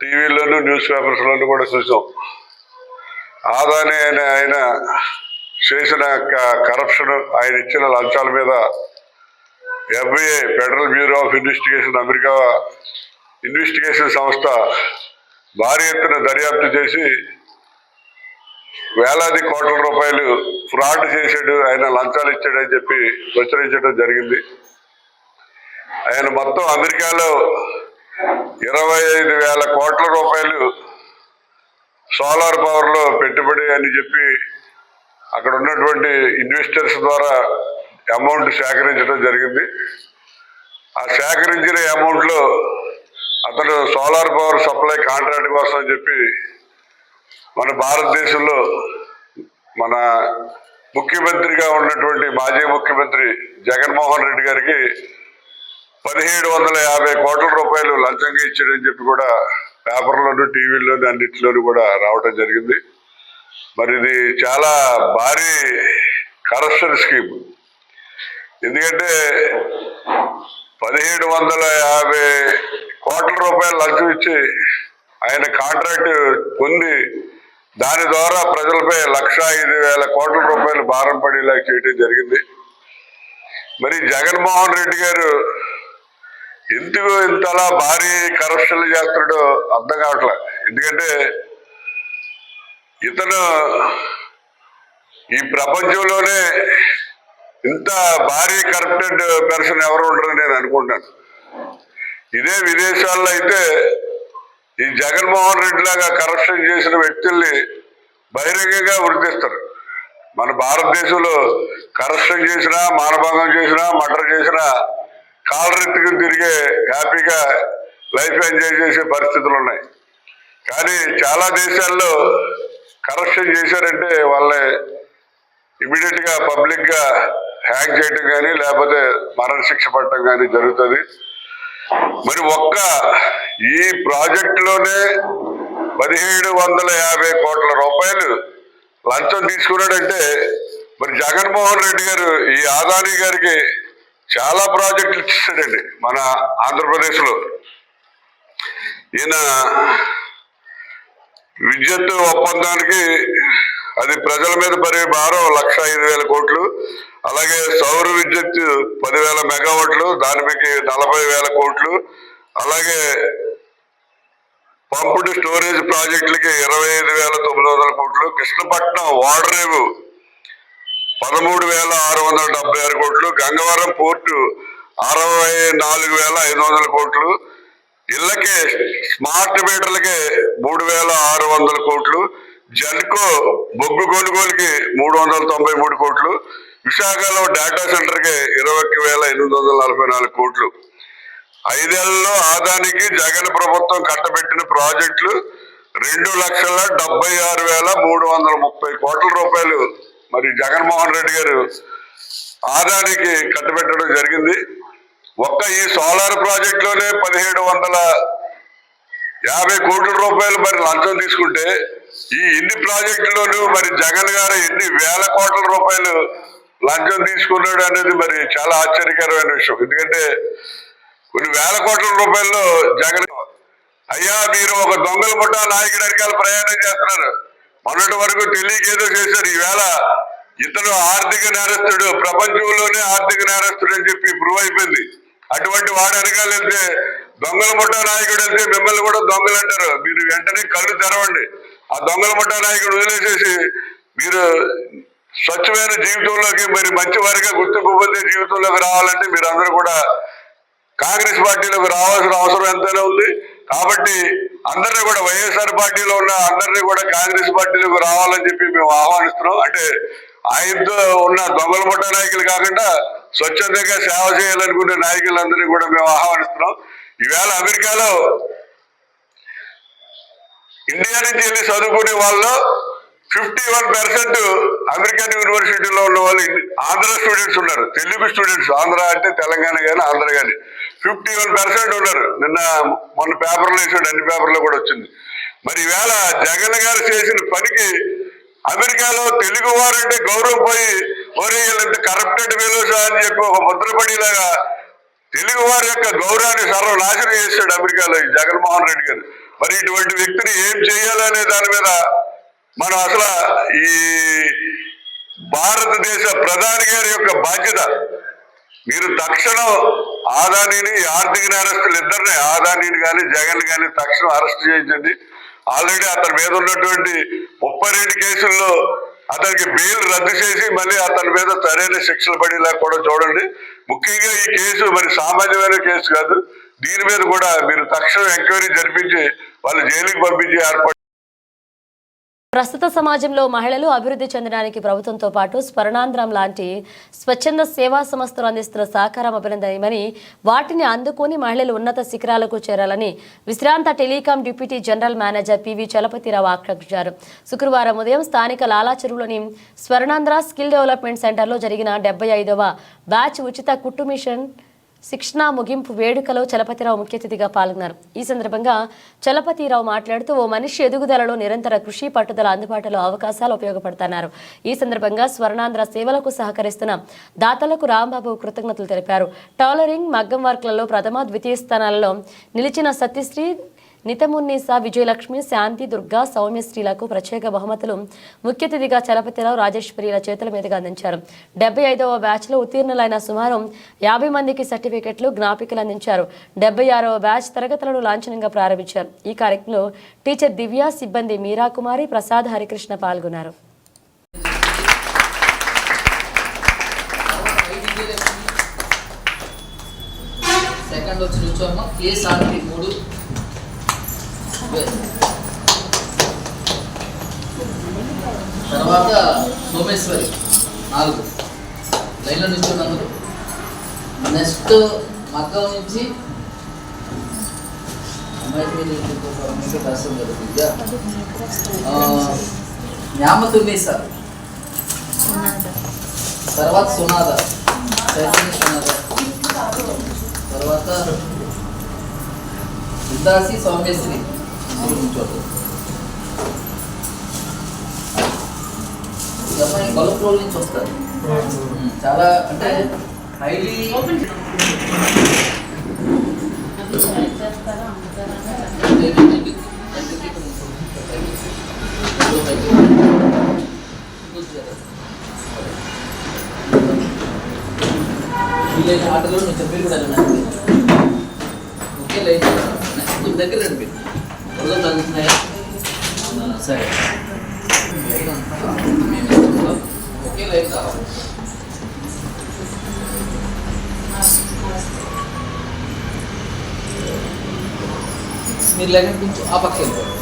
[SPEAKER 17] టీవీలోను న్యూస్ పేపర్స్లోనూ కూడా చూసాం. ఆదాని అనే ఆయన చేసిన కరప్షన్, ఆయన ఇచ్చిన లంచాల మీద FBI federal Bureau of investigation, America investigation సంస్థ భారీ ఎత్తున దర్యాప్తు చేసి వేలాది కోట్ల రూపాయలు ఫ్రాడ్ చేశాడు, ఆయన లంచాలు ఇచ్చాడని చెప్పి ప్రచురించడం జరిగింది. ఆయన మొత్తం అమెరికాలో 25,000 కోట్ల రూపాయలు సోలార్ పవర్లో పెట్టుబడి అని చెప్పి అక్కడ ఉన్నటువంటి ఇన్వెస్టర్స్ ద్వారా అమౌంట్ సేకరించడం జరిగింది. ఆ సేకరించిన అమౌంట్లో అతను సోలార్ పవర్ సప్లై కాంట్రాక్ట్ కోసం అని చెప్పి మన భారతదేశంలో మన ముఖ్యమంత్రిగా ఉన్నటువంటి మాజీ ముఖ్యమంత్రి జగన్మోహన్ రెడ్డి గారికి 1750 కోట్ల రూపాయలు లంచంగా ఇచ్చాడని చెప్పి కూడా పేపర్లోను, టీవీల్లోను అన్నింటిలోనూ కూడా రావడం జరిగింది. మరి ఇది చాలా భారీ కరప్షన్ స్కీమ్. ఎందుకంటే 1750 కోట్ల రూపాయలు లంచం ఇచ్చి ఆయన కాంట్రాక్ట్ పొంది దాని ద్వారా ప్రజలపై 1,05,000 కోట్ల రూపాయలు భారం పడేలా చేయడం జరిగింది. మరి జగన్మోహన్ రెడ్డి గారు ఎందుకు ఇంతలా భారీ కరప్షన్లు చేస్తున్నాడో అర్థం కావట్లేదు. ఎందుకంటే ఇతను ఈ ప్రపంచంలోనే ఇంత భారీ కరప్టెడ్ పర్సన్ ఎవరు ఉండరని నేను అనుకుంటాను. ఇదే విదేశాల్లో అయితే ఈ జగన్మోహన్ రెడ్డి లాగా కరప్షన్ చేసిన వ్యక్తుల్ని బహిరంగంగా గుర్తిస్తారు. మన భారతదేశంలో కరప్షన్ చేసినా, మానభంగం చేసినా, మర్డర్ చేసినా కాలరెత్తుకుని తిరిగే హ్యాపీగా లైఫ్ ఎంజాయ్ చేసే పరిస్థితులు ఉన్నాయి. కానీ చాలా దేశాల్లో కరప్షన్ చేశారంటే వాళ్ళని ఇమీడియట్గా పబ్లిక్గా హ్యాంగ్ చేయటం కానీ లేకపోతే మరణశిక్ష పడటం కానీ జరుగుతుంది. మరి ఒక్క ఈ ప్రాజెక్టులోనే 1750 కోట్ల రూపాయలు లంచం తీసుకున్నాడంటే మరి జగన్మోహన్ రెడ్డి గారు ఈ ఆదాని గారికి చాలా ప్రాజెక్టులు ఇచ్చాడండి మన ఆంధ్రప్రదేశ్లో. ఈయన విద్యుత్ ఒప్పందానికి అది ప్రజల మీద పడే భారం 1,05,000 కోట్లు. అలాగే సౌర విద్యుత్ 10,000 మెగావాట్లు, దానికి 40,000 కోట్లు. అలాగే పంపుడ్ స్టోరేజ్ ప్రాజెక్టులకి 25,900 కోట్లు. కృష్ణపట్నం వాడరేవు 13,676 కోట్లు. గంగవరం పోర్టు 64,500 కోట్లు. ఇళ్ళకి స్మార్ట్ మీటర్లకి 3,600 కోట్లు. జెన్కో బొగ్గు కొనుగోలుకి 393 కోట్లు. విశాఖలో డేటా సెంటర్కి 21,844 కోట్లు. 5 ఏళ్లలో ఆదానికి జగన్ ప్రభుత్వం కట్టబెట్టిన ప్రాజెక్టులు 2,76,330 కోట్ల రూపాయలు మరి జగన్మోహన్ రెడ్డి గారు ఆదానికి కట్టబెట్టడం జరిగింది. ఒక్క ఈ సోలార్ ప్రాజెక్టులోనే 1,750 కోట్ల రూపాయలు మరి లంచం తీసుకుంటే ఈ ఇన్ని ప్రాజెక్టులోనూ మరి జగన్ గారు ఎన్ని వేల కోట్ల రూపాయలు లంచం తీసుకున్నాడు అనేది మరి చాలా ఆశ్చర్యకరమైన విషయం. ఎందుకంటే కొన్ని వేల కోట్ల రూపాయల్లో జగన్ అయ్యా మీరు ఒక దొంగల ముఠా నాయకుడి వెనకాల ప్రయాణం చేస్తున్నారు. మొన్నటి వరకు తెలియకేదో చేశారు. ఈవేళ ఇతను ఆర్థిక నేరస్తుడు, ప్రపంచంలోనే ఆర్థిక నేరస్తుడు అని చెప్పి ప్రూవ్ అయిపోయింది. అటువంటి వాడు వెనకాల వెళ్తే దొంగల ముఠా నాయకుడు వెళ్తే మిమ్మల్ని కూడా దొంగలు అంటారు. మీరు వెంటనే కళ్ళు తెరవండి. ఆ దొంగల ముఠా నాయకుడు వదిలేసేసి మీరు స్వచ్ఛమైన జీవితంలోకి, మరి మంచి వారిగా గుర్తింపు పొందే జీవితంలోకి రావాలంటే మీరు అందరూ కూడా కాంగ్రెస్ పార్టీలోకి రావాల్సిన అవసరం ఎంతైనా ఉంది. కాబట్టి అందరినీ కూడా వైఎస్ఆర్ పార్టీలో ఉన్న అందరినీ కూడా కాంగ్రెస్ పార్టీలోకి రావాలని చెప్పి మేము ఆహ్వానిస్తున్నాం. అంటే ఆయనతో ఉన్న దొంగల ముఠా నాయకులు కాకుండా స్వచ్ఛందంగా సేవ చేయాలనుకునే నాయకులందరినీ కూడా మేము ఆహ్వానిస్తున్నాం. ఈవేళ అమెరికాలో ఇండియా నుంచి వెళ్ళి చదువుకునే వాళ్ళు 51% అమెరికన్ యూనివర్సిటీలో ఉన్న వాళ్ళు ఆంధ్ర స్టూడెంట్స్ ఉన్నారు. తెలుగు స్టూడెంట్స్, ఆంధ్ర అంటే తెలంగాణ కానీ ఆంధ్ర కానీ 51% ఉన్నారు. మొన్న పేపర్లో వేసాడు, అన్ని పేపర్లో కూడా వచ్చింది. మరి ఈవేళ జగన్ గారు చేసిన పనికి అమెరికాలో తెలుగు వారంటే గౌరవం పోయి వీళ్ళంటే కరప్టెడ్ ఫెలోస్ అని చెప్పి ఒక ముద్రపడిలాగా తెలుగు వారి యొక్క గౌరవాన్ని సర్వనాశనం చేశాడు అమెరికాలో ఈ జగన్మోహన్ రెడ్డి గారు. మరి ఇటువంటి వ్యక్తిని ఏం చేయాలనే దాని మీద మనం అసలు ఈ భారతదేశ ప్రధాని గారి యొక్క బాధ్యత, మీరు తక్షణం ఆదానీని, ఆర్థిక నేరస్తులు ఇద్దరిని, ఆదానీని కానీ జగన్ కానీ తక్షణం అరెస్ట్ చేయించండి. ఆల్రెడీ అతని మీద ఉన్నటువంటి 32 కేసుల్లో అతనికి బెయిల్ రద్దు చేసి మళ్ళీ అతని మీద సరైన శిక్షలు పడేలా కూడా చూడండి. ముఖ్యంగా ఈ కేసు మరి సామాన్యమైన కేసు కాదు. దీని మీద కూడా మీరు తక్షణం ఎంక్వైరీ జరిపించి వాళ్ళు జైలుకి పంపించి ఏర్పాటు.
[SPEAKER 1] ప్రస్తుత సమాజంలో మహిళలు అభివృద్ధి చెందడానికి ప్రభుత్వంతో పాటు స్వర్ణాంధ్రం లాంటి స్వచ్ఛంద సేవా సంస్థలు అందిస్తున్న సహకారం అభినందనీయమని, వాటిని అందుకొని మహిళలు ఉన్నత శిఖరాలకు చేరాలని విశ్రాంత telecom deputy general manager PV Chalapathirao ఆకాంక్షించారు. శుక్రవారం ఉదయం స్థానిక లాలాచెరువులోని స్వర్ణాంధ్ర స్కిల్ డెవలప్మెంట్ సెంటర్లో జరిగిన 75వ బ్యాచ్ ఉచిత కుట్టు మిషన్ శిక్షణ ముగింపు వేడుకలో చలపతిరావు ముఖ్య అతిథిగా పాల్గొన్నారు. ఈ సందర్భంగా చలపతిరావు మాట్లాడుతూ ఓ మనిషి ఎదుగుదలలో నిరంతర కృషి, పట్టుదల, అందుబాటులో అవకాశాలు ఉపయోగపడుతున్నారు. ఈ సందర్భంగా స్వర్ణాంధ్ర సేవలకు సహకరిస్తున్న దాతలకు రాంబాబు కృతజ్ఞతలు తెలిపారు. టైలరింగ్, మగ్గం వర్క్లలో ప్రథమ, ద్వితీయ స్థానాలలో నిలిచిన సత్యశ్రీ, నితమున్నీసా, విజయలక్ష్మి, శాంతి, దుర్గా, సౌమ్యశ్రీలకు ప్రత్యేక బహుమతులు ముఖ్య అతిథిగా చలపతిరావు, రాజేశ్వరిల చేతుల మీదుగా అందించారు. 75వ బ్యాచ్లో ఉత్తీర్ణులైన సుమారు 50 మందికి సర్టిఫికెట్లు, జ్ఞాపికలు అందించారు. 76వ బ్యాచ్ తరగతులను లాంఛనంగా ప్రారంభించారు. ఈ కార్యక్రమంలో టీచర్ దివ్య, సిబ్బంది మీరాకుమారి, ప్రసాద్, హరికృష్ణ పాల్గొన్నారు.
[SPEAKER 18] తర్వాత సోమేశ్వరి 4 లైన్లో నుంచి ఉన్నందుకు. నెక్స్ట్ మగ్గం నుంచి న్యామతున్నీసా, తర్వాత సునాద, తర్వాత ఉదాసి, సౌమ్యశ్రీ బల్క్ రోల్ నుంచి వస్తారు. చాలా అంటే హైలీ ఆటలో నువ్వు చెప్పేది కూడా ఒకే లైన్ కొంచెం దగ్గర రండి. రోజులు తగ్గుతున్నాయా? సరే, లైన్ అంతా మేము ఇస్తాం, ఒకే లైన్ కావాలి. మీరు లైన్ కొంచెం ఆ పక్క వెళ్ళిపోవాలి.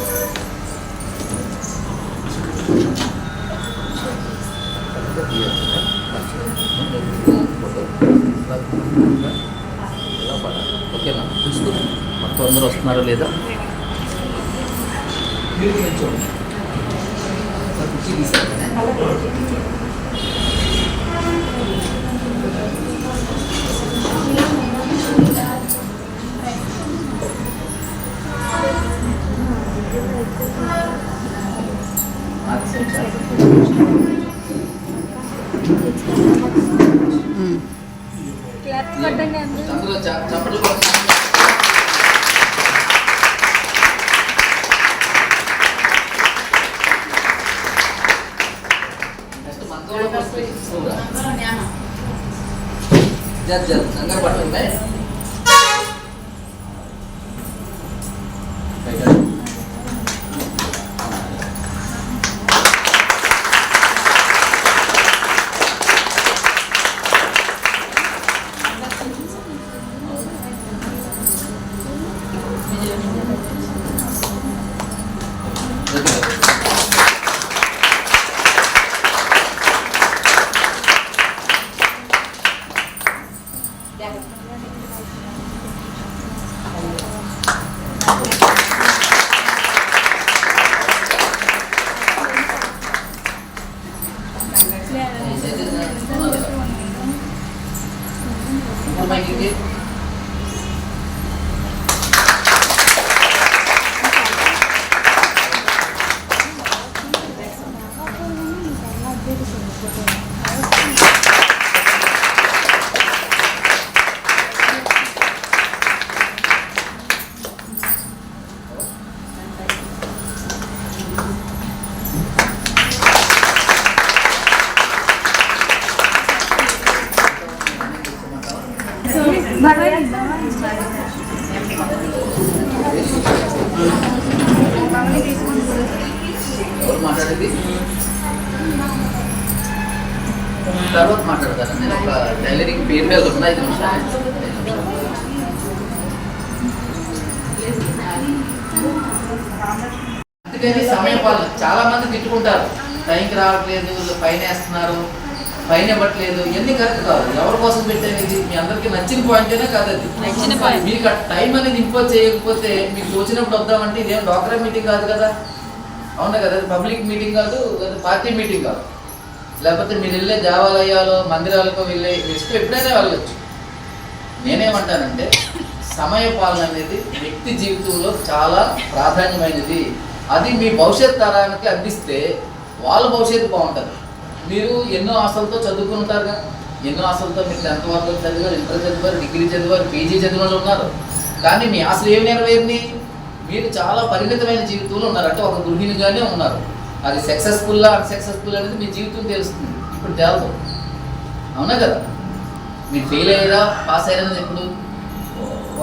[SPEAKER 18] ఓకేనా? చూసుకుని మొత్తం అందరూ వస్తున్నారో లేదా మీరు చూడండి. కుర్చీ తీసారు. అందులో చప్పట్లు కూడా జర కంగారు పడుతుంది. మాట్లాడేది? తర్వాత మాట్లాడతాను. నేను ఒక టైలరింగ్ పేరు మీద ఉన్న 5 నిమిషాలు. అందుకని సమయపాలన చాలా మంది తిట్టుకుంటారు, టైంకి రావట్లేదు, ఫైన్ వేస్తున్నారు, ఫైన్ ఇవ్వట్లేదు, ఇవన్నీ కరెక్ట్ కాదు. ఎవరి కోసం పెట్టాను ఇది? మీ అందరికి నచ్చిన పాయింటేనే కాదు అది. మీకు టైం అనేది ఇంపోజ్ చేయకపోతే మీకు వచ్చినప్పుడు వద్దామంటే ఇదేం డ్వాక్రా మీటింగ్ కాదు కదా, అవునా కదా? పబ్లిక్ మీటింగ్ కాదు, పార్టీ మీటింగ్ కాదు. లేకపోతే మీరు వెళ్ళే దేవాలయాలు మందిరాలకు వెళ్ళే ఇష్టం ఎప్పుడైనా వెళ్ళచ్చు. నేనేమంటానంటే సమయ పాలన అనేది వ్యక్తి జీవితంలో చాలా ప్రాధాన్యమైనది. అది మీ భవిష్యత్ తరానికి అందిస్తే వాళ్ళ భవిష్యత్తు బాగుంటుంది. మీరు ఎన్నో ఆశలతో చదువుకుంటారుగా, ఎన్నో ఆశలతో మీరు 10th వరకు చదివారు, ఇంటర్ చదివారు, డిగ్రీ చదివారు, పీజీ చదివిన ఉన్నారు. కానీ మీ ఆశలు ఏమి నెరవేరినాయి? మీరు చాలా పరిమితమైన జీవితంలో ఉన్నారు. అంటే ఒక గృహిణిగానే ఉన్నారు. అది సక్సెస్ఫుల్లా అన్సక్సెస్ఫుల్ అనేది మీ జీవితం తెలుస్తుంది, ఇప్పుడు తేలదు. అవునా కదా? మీరు ఫెయిల్ అయ్యారా పాస్ అయ్యారని ఎప్పుడు?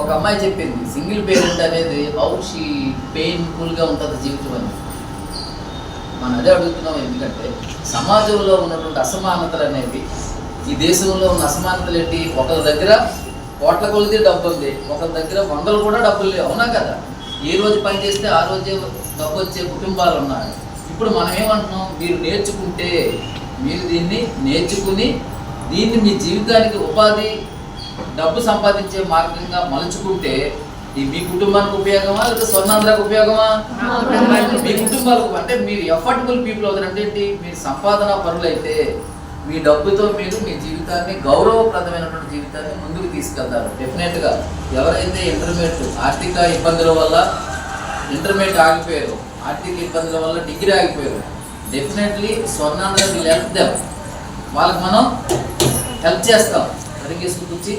[SPEAKER 18] ఒక అమ్మాయి చెప్పింది, సింగిల్ పేరెంట్ అనేది హౌ షీ పెయిన్ఫుల్గా ఉంటుంది జీవితం అని. మనం అదే అడుగుతున్నాం. ఎందుకంటే సమాజంలో ఉన్నటువంటి అసమానతలు అనేవి, ఈ దేశంలో ఉన్న అసమానతలు ఏంటి? ఒకరి దగ్గర కోట్ల కొలిది డబ్బు ఉంది, ఒకరి దగ్గర వందలు కూడా డబ్బులు లేవు. అవునా కదా? ఏ రోజు పని చేస్తే ఆ రోజే డబ్బు వచ్చే కుటుంబాలు ఉన్నాయి. ఇప్పుడు మనం ఏమంటున్నాం? మీరు నేర్చుకుంటే, మీరు దీన్ని నేర్చుకుని దీన్ని మీ జీవితానికి ఉపాధి, డబ్బు సంపాదించే మార్గంగా మలుచుకుంటే ఇది మీ కుటుంబానికి ఉపయోగమా లేదా స్వర్ణాంధ్రకు ఉపయోగమా? మీ కుటుంబాలకు. అంటే మీరు ఎఫర్టబుల్ పీపుల్ అవుతారంటే ఏంటి? మీరు సంపాదన పరులైతే మీ డబ్బుతో మీరు మీ జీవితాన్ని, గౌరవప్రదమైనటువంటి జీవితాన్ని ముందుకు తీసుకెళ్తారు. డెఫినెట్గా ఎవరైతే ఇంటర్మీడియట్ ఆర్థిక ఇబ్బందుల వల్ల ఇంటర్మీడియట్ ఆగిపోయారు, ఆర్థిక ఇబ్బందుల వల్ల డిగ్రీ ఆగిపోయారు, definitely Swarnandhra will help them. వాళ్ళకి మనం హెల్ప్ చేస్తాం. అడిగేసుకొచ్చి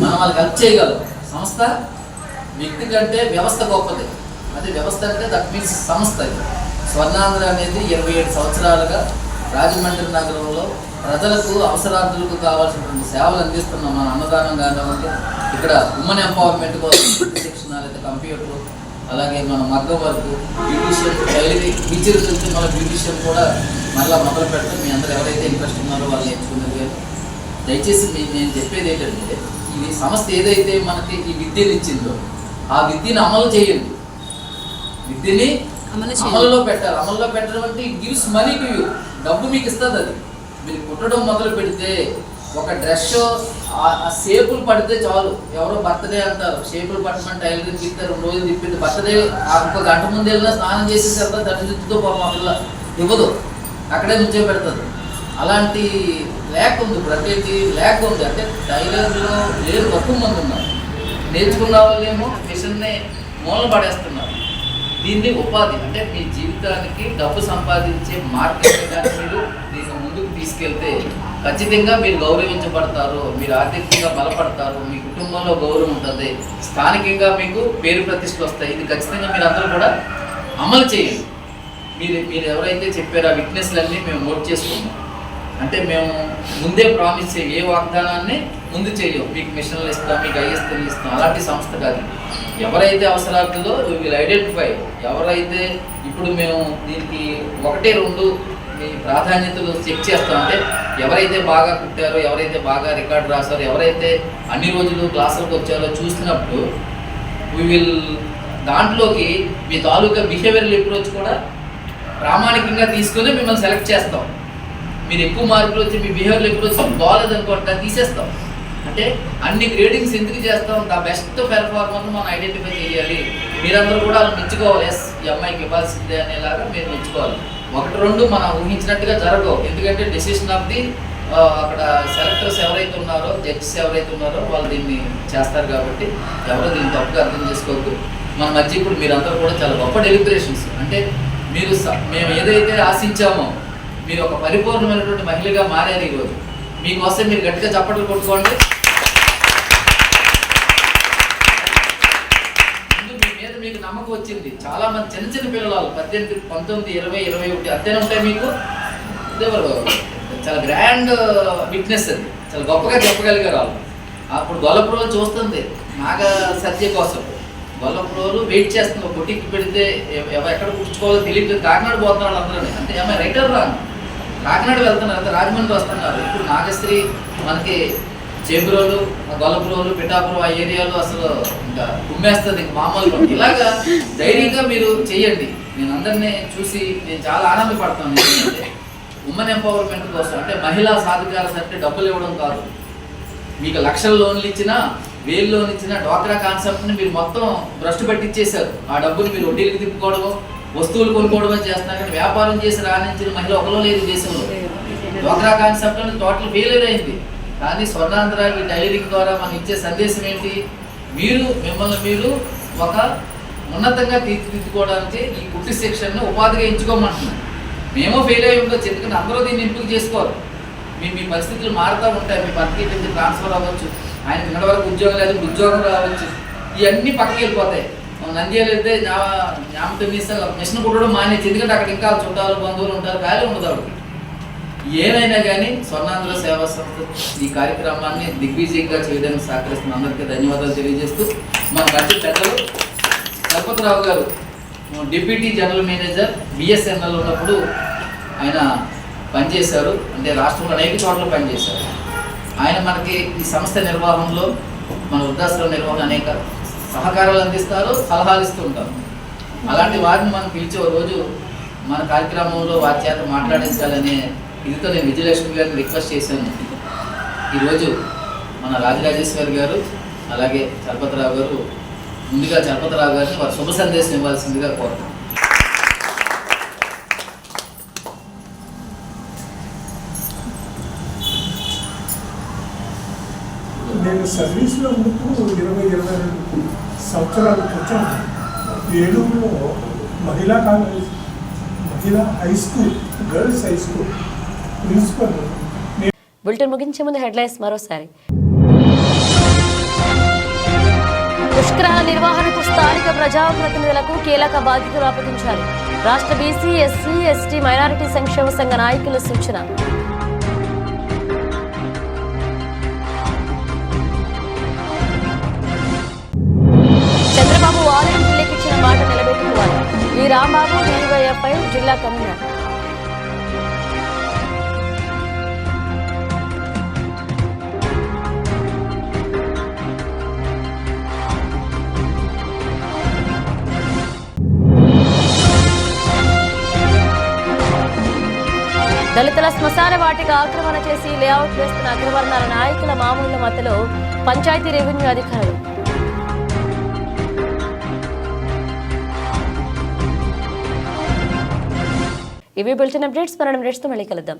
[SPEAKER 18] మనం వాళ్ళకి హెల్ప్ చేయగలం. సంస్థ వ్యక్తి కంటే వ్యవస్థ గొప్పది. అది వ్యవస్థ అంటే దట్ మీన్స్ సంస్థ. స్వర్ణాంధ్ర అనేది 27 సంవత్సరాలుగా రాజమండ్రి నగరంలో ప్రజలకు, అవసరార్థులకు కావాల్సినటువంటి సేవలు అందిస్తున్నాం. మన అన్నదానం కానివ్వండి, ఇక్కడ ఉమెన్ ఎంపవర్మెంట్ కోసం శిక్షణ, లేదా కంప్యూటర్, అలాగే మన మగ్గం వరకు, బ్యూటిషియన్, టైలరింగ్, టీచర్ నుంచి మన బ్యూటిషియన్ కూడా మళ్ళీ మొదలు పెడతాం. మీ అందరూ ఎవరైతే ఇంట్రెస్ట్ ఉన్నారో వాళ్ళు నేర్చుకున్నారు. దయచేసి నేను చెప్పేది ఏంటంటే, ఇది సంస్థ ఏదైతే మనకి ఈ విద్యను ఇచ్చిందో ఆ విద్యను అమలు చేయండి. విద్యని అమలులో పెట్టాలి. అమలులో పెట్టడం అంటే it gives money to you. డబ్బు మీకు ఇస్తుంది. అది మీరు కుట్టడం మొదలు పెడితే, ఒక డ్రెస్ ఆ షేపులు పడితే చాలు. ఎవరో బర్త్డే అంటారు, షేపులు పట్టమని టైలరింగ్ ఇస్తారు, 2 రోజులు తిప్పింది. బర్త్డే ఒక గంట ముందు వెళ్ళినా స్నానం చేసేసరికి తడిజుట్టుతో మా పిల్ల ఇవ్వదు, అక్కడే నుంచో పెడుతుంది. అలాంటి ల్యాక్ ఉంది. ప్రతి ల్యాక్ ఉంది. అంటే టైలర్లో లేరు, తక్కువ మంది ఉన్నారు. నేర్చుకున్న వాళ్ళేమో మిషన్ని మూల పడేస్తున్నారు. దీన్ని ఉపాధి, అంటే మీ జీవితానికి డబ్బు సంపాదించే మార్కెట్గా మీరు దీన్ని ముందుకు తీసుకెళ్తే ఖచ్చితంగా మీరు గౌరవించబడతారు, మీరు ఆర్థికంగా బలపడతారు, మీ కుటుంబంలో గౌరవం ఉంటుంది, స్థానికంగా మీకు పేరు ప్రతిష్టలు వస్తాయి. ఇది ఖచ్చితంగా మీరు అందరూ కూడా అమలు చేయండి. మీరు ఎవరైతే చెప్పారో ఆ విట్నెస్లన్నీ మేము నోట్ చేసుకున్నాం. అంటే మేము ముందే ప్రామిస్ చేయం, ఏ వాగ్దానాన్ని ముందు చేయం. మీకు మిషన్లు ఇస్తాం, మీకు ఐఎస్ఎల్ ఇస్తాం, అలాంటి సంస్థ కాదు. ఎవరైతే అవసరార్థులో వీళ్ళు ఐడెంటిఫై, ఎవరైతే ఇప్పుడు మేము దీనికి 1-2 మీ ప్రాధాన్యతలు చెక్ చేస్తాం. అంటే ఎవరైతే బాగా కుట్టారో, ఎవరైతే బాగా రికార్డు రాశారో, ఎవరైతే అన్ని రోజులు క్లాసులకు వచ్చారో చూసినప్పుడు దాంట్లోకి మీ తాలూకా బిహేవియరల్ అప్రోచ్ కూడా ప్రామాణికంగా తీసుకుని మిమ్మల్ని సెలెక్ట్ చేస్తాం. మీరు ఎక్కువ మార్కులు వచ్చి మీ బిహేవియర్ అప్రోచ్ బాగాలేదనుకోండి తీసేస్తాం. అంటే అన్ని గ్రేడింగ్స్ ఎందుకు చేస్తాం? ద బెస్ట్ పెర్ఫార్మర్ మనం ఐడెంటిఫై చేయాలి. మీరందరూ కూడా వాళ్ళు మెచ్చుకోవాలి. ఎస్, ఈ అమ్మాయికి ఇవ్వాల్సిందే అనేలాగా మీరు మెచ్చుకోవాలి. 1-2 మనం ఊహించినట్టుగా జరగవు. ఎందుకంటే డెసిషన్ ఆఫ్ ది అక్కడ సెలెక్టర్స్ ఎవరైతే ఉన్నారో, జడ్జెస్ ఎవరైతే ఉన్నారో వాళ్ళు దీన్ని చేస్తారు. కాబట్టి ఎవరో దీన్ని తప్పుగా అర్థం చేసుకోవద్దు. మన మధ్య ఇప్పుడు మీరందరూ కూడా చాలా గొప్ప డెలిబరేషన్స్. అంటే మేము ఏదైతే ఆశించామో మీరు ఒక పరిపూర్ణమైనటువంటి మహిళగా మారారు. ఈరోజు మీకోసం మీరు గట్టిగా చప్పట్లు కొట్టుకోండి. మీ మీద మీకు నమ్మకం వచ్చింది. చాలా మంది చిన్న చిన్న పిల్లలు 18, 19, 20, 21 అద్దెనే ఉంటాయి మీకు. చాలా గ్రాండ్ విట్నెస్ అది. చాలా గొప్పగా చెప్పగలిగారు వాళ్ళు. అప్పుడు గొల్లపురంలో చూస్తుంది నాగ సత్య కోసం గొల్లపురోలు వెయిట్ చేస్తున్నారు, బొట్టికి పెడితే ఎక్కడ కుట్టించుకోవాలో తెలియదు, కాకినాడ పోతున్నారు అందరూ. అంటే ఏమైనా రైటర్ రాను కాకినాడ వెళ్తున్నారు, అంటే రాజమండ్రి వస్తున్నారు. ఇప్పుడు నాగశ్రీ మనకి చేబ్రోలు, గొల్లపురోలు, పిఠాపురం ఆ ఏరియాలో అసలు ఇంకా కుమ్మేస్తుంది మామూలుగా. ఇలాగా ధైర్యంగా మీరు చెయ్యండి. నేను అందరినీ చూసి నేను చాలా ఆనందపడతాను. ఎందుకంటే ఉమెన్ ఎంపవర్మెంట్ కోసం, అంటే మహిళా సాధికారత అంటే డబ్బులు ఇవ్వడం కాదు. మీకు లక్షల లోన్లు ఇచ్చినా 1000 లోన్ ఇచ్చినా డ్వాక్రా కాన్సెప్ట్ని మీరు మొత్తం భ్రష్టు పట్టించేశారు. ఆ డబ్బుని మీరు వడ్డీలకు తిప్పుకోవడము, వస్తువులు కొనుక్కోవడమే చేస్తున్నారు. కానీ వ్యాపారం చేసి రాణించిన మహిళ ఒకలో లేదు దేశంలో. డ్వాక్రా కాన్సెప్ట్ అనేది టోటల్ ఫెయిల్యూర్ అయింది. కానీ స్వర్ణాంధ్ర ఈ టైలరింగ్ ద్వారా మనం ఇచ్చే సందేశం ఏంటి? మిమ్మల్ని మీరు ఒక ఉన్నతంగా తీర్చిదిద్దుకోవడానికి ఈ కుట్టి శిక్షణను ఉపాధిగా ఎంచుకోమంటున్నాం. మేము ఫెయిల్ అయ్యి ఉండొచ్చు, ఎందుకంటే అందరూ దీన్ని ఎంపిక చేసుకోరు. మీ పరిస్థితులు మారుతూ ఉంటాయి. మీ భర్తకి నుంచి ట్రాన్స్ఫర్ అవ్వచ్చు, ఆయన నిన్నటి వరకు ఉద్యోగం లేదు, ఉద్యోగం రావచ్చు, ఇవన్నీ పక్కకి వెళ్ళిపోతాయి. నంద్యాల వెళ్తే జ్ఞాపకం మిషన్ కుట్టడం మానేసి, ఎందుకంటే అక్కడ ఇంకా చుట్టాలు బంధువులు ఉంటారు, ఖాళీ ఉండదు ఆవిడకి. ఏమైనా కానీ స్వర్ణాంధ్ర సేవా సంస్థ ఈ కార్యక్రమాన్ని దిగ్విజయంగా చేయడానికి సహకరిస్తున్న అందరికీ ధన్యవాదాలు తెలియజేస్తూ, మన మంచి పెద్దలు చలపతిరావు గారు డిప్యూటీ జనరల్ మేనేజర్ బిఎస్ఎన్ఎల్ ఉన్నప్పుడు ఆయన పనిచేశారు. అంటే రాష్ట్రంలో అనేక చోట్ల పనిచేశారు. ఆయన మనకి ఈ సంస్థ నిర్వహణలో, మన వృద్ధాశ్రమ నిర్వహణ అనేక సహకారాలు అందిస్తారు, సలహాలు ఇస్తూ ఉంటారు. అలాంటి వారిని మనం పిలిచే రోజు మన కార్యక్రమంలో వారి చేత మాట్లాడించాలనే ఇదితో నేను విజయలక్ష్మి గారిని రిక్వెస్ట్ చేశాను. ఈరోజు మన రాజరాజేశ్వరి గారు అలాగే చలపతిరావు గారు, ముందుగా చలపతిరావు గారిని వారి శుభ సందేశం ఇవ్వాల్సిందిగా కోరుతున్నాను.
[SPEAKER 11] నేను సర్వీస్లో ఉన్నప్పుడు 22 సంవత్సరాల క్రితం ఏలూరులో మహిళా high school, girls high school principal.
[SPEAKER 1] Bulletin ముగించే ముందు హెడ్లైన్స్ మరోసారి. పుష్కరాల నిర్వహణకు స్థానిక ప్రజాప్రతినిధులకు కీలక బాధ్యతలు అప్పగించాలి. రాష్ట్ర బీసీ, ఎస్సీ, ఎస్టీ, మైనారిటీ సంక్షేమ సంఘ నాయకుల సూచన. చంద్రబాబు ఆలయం జిల్లాకి ఇచ్చిన మాట నిలబెట్టుకోవాలి. వి రాంబాబు, డివైఎఫ్ఐ జిల్లా కన్వీనర్. దళితుల శ్మశాన వాటిక ఆక్రమణ చేసి లేఅవుట్ వేస్తున్న అగ్రవర్ణాల నాయకుల మామూళ్ల మధ్యలో పంచాయతీ రెవెన్యూ అధికారులు. ఇవి బులెటిన్ అప్డేట్స్. మరణ అప్డేట్స్తో మళ్ళీ కలుద్దాం.